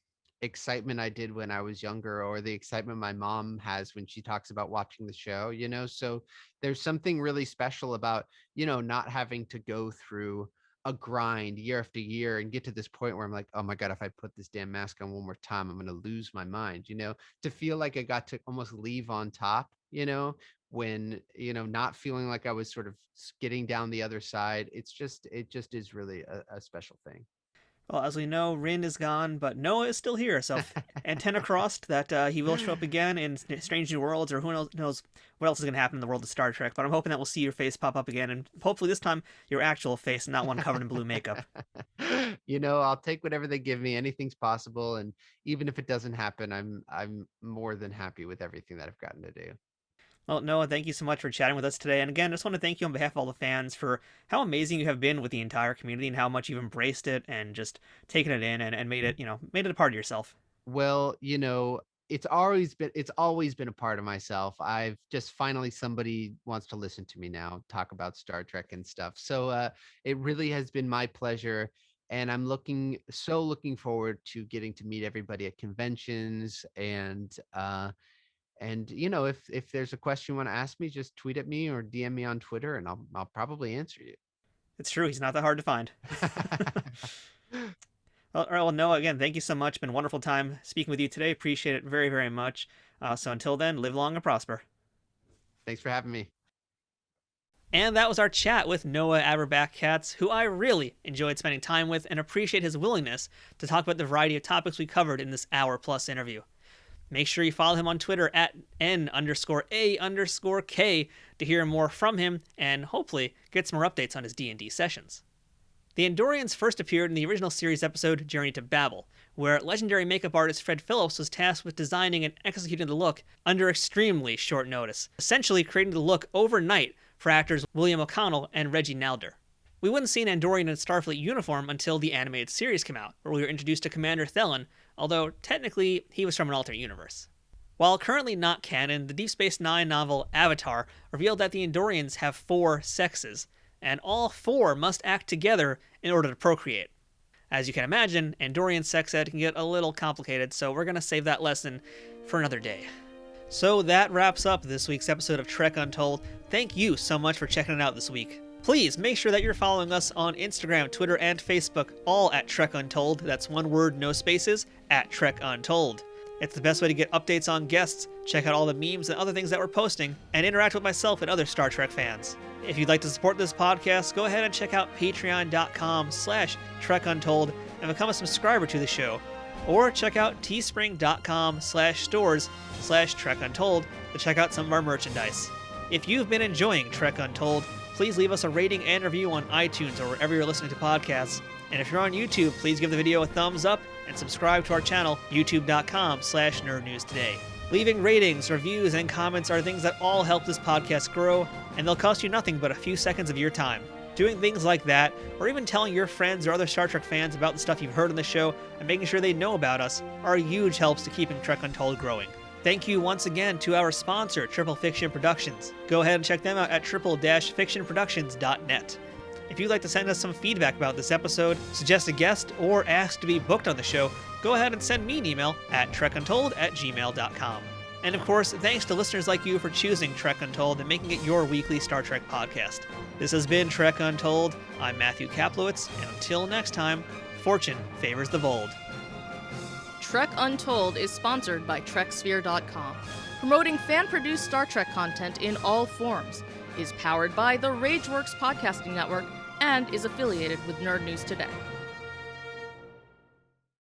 Speaker 1: excitement I did when I was younger, or the excitement my mom has when she talks about watching the show, so there's something really special about, not having to go through a grind year after year and get to this point where I'm like, oh my God, if I put this damn mask on one more time, I'm going to lose my mind, to feel like I got to almost leave on top, when, not feeling like I was sort of getting down the other side. It just is really a special thing.
Speaker 2: Well, as we know, Rin is gone, but Noah is still here, so antenna crossed that he will show up again in Strange New Worlds, or who knows what else is going to happen in the world of Star Trek. But I'm hoping that we'll see your face pop up again, and hopefully this time your actual face, not one covered in blue makeup.
Speaker 1: I'll take whatever they give me. Anything's possible, and even if it doesn't happen, I'm more than happy with everything that I've gotten to do.
Speaker 2: Well, Noah, thank you so much for chatting with us today. And again, I just want to thank you on behalf of all the fans for how amazing you have been with the entire community and how much you've embraced it and just taken it in and made it, made it a part of yourself.
Speaker 1: Well, it's always been a part of myself. I've just finally, somebody wants to listen to me now talk about Star Trek and stuff. So it really has been my pleasure. And I'm looking forward to getting to meet everybody at conventions, and if there's a question you want to ask me, just tweet at me or DM me on Twitter, and I'll probably answer you.
Speaker 2: It's true. He's not that hard to find. Well, all right, well, Noah, again, thank you so much. Been a wonderful time speaking with you today. Appreciate it very, very much. So until then, live long and prosper.
Speaker 1: Thanks for having me.
Speaker 2: And that was our chat with Noah Averbach-Katz, who I really enjoyed spending time with and appreciate his willingness to talk about the variety of topics we covered in this hour-plus interview. Make sure you follow him on Twitter at N_A_K to hear more from him and hopefully get some more updates on his D&D sessions. The Andorians first appeared in the original series episode Journey to Babel, where legendary makeup artist Fred Phillips was tasked with designing and executing the look under extremely short notice, essentially creating the look overnight for actors William O'Connell and Reggie Nalder. We wouldn't see an Andorian in Starfleet uniform until the animated series came out, where we were introduced to Commander Thelen, although technically he was from an alternate universe. While currently not canon, the Deep Space Nine novel Avatar revealed that the Andorians have 4 sexes, and all 4 must act together in order to procreate. As you can imagine, Andorian sex ed can get a little complicated, so we're going to save that lesson for another day. So that wraps up this week's episode of Trek Untold. Thank you so much for checking it out this week. Please make sure that you're following us on Instagram, Twitter, and Facebook, all at Trek Untold. That's one word, no spaces, at Trek Untold. It's the best way to get updates on guests, check out all the memes and other things that we're posting, and interact with myself and other Star Trek fans. If you'd like to support this podcast, go ahead and check out patreon.com/TrekUntold and become a subscriber to the show. Or check out teespring.com/stores/TrekUntold to check out some of our merchandise. If you've been enjoying Trek Untold, please leave us a rating and review on iTunes or wherever you're listening to podcasts. And if you're on YouTube, please give the video a thumbs up and subscribe to our channel, youtube.com/nerdnewstoday. Leaving ratings, reviews, and comments are things that all help this podcast grow, and they'll cost you nothing but a few seconds of your time. Doing things like that, or even telling your friends or other Star Trek fans about the stuff you've heard on the show and making sure they know about us, are huge helps to keeping Trek Untold growing. Thank you once again to our sponsor, Triple Fiction Productions. Go ahead and check them out at triple-fictionproductions.net. If you'd like to send us some feedback about this episode, suggest a guest, or ask to be booked on the show, go ahead and send me an email at trekuntold@gmail.com. And of course, thanks to listeners like you for choosing Trek Untold and making it your weekly Star Trek podcast. This has been Trek Untold. I'm Matthew Kaplowitz, and until next time, fortune favors the bold.
Speaker 3: Trek Untold is sponsored by TrekSphere.com, promoting fan-produced Star Trek content in all forms, is powered by the RageWorks podcasting network, and is affiliated with Nerd News Today.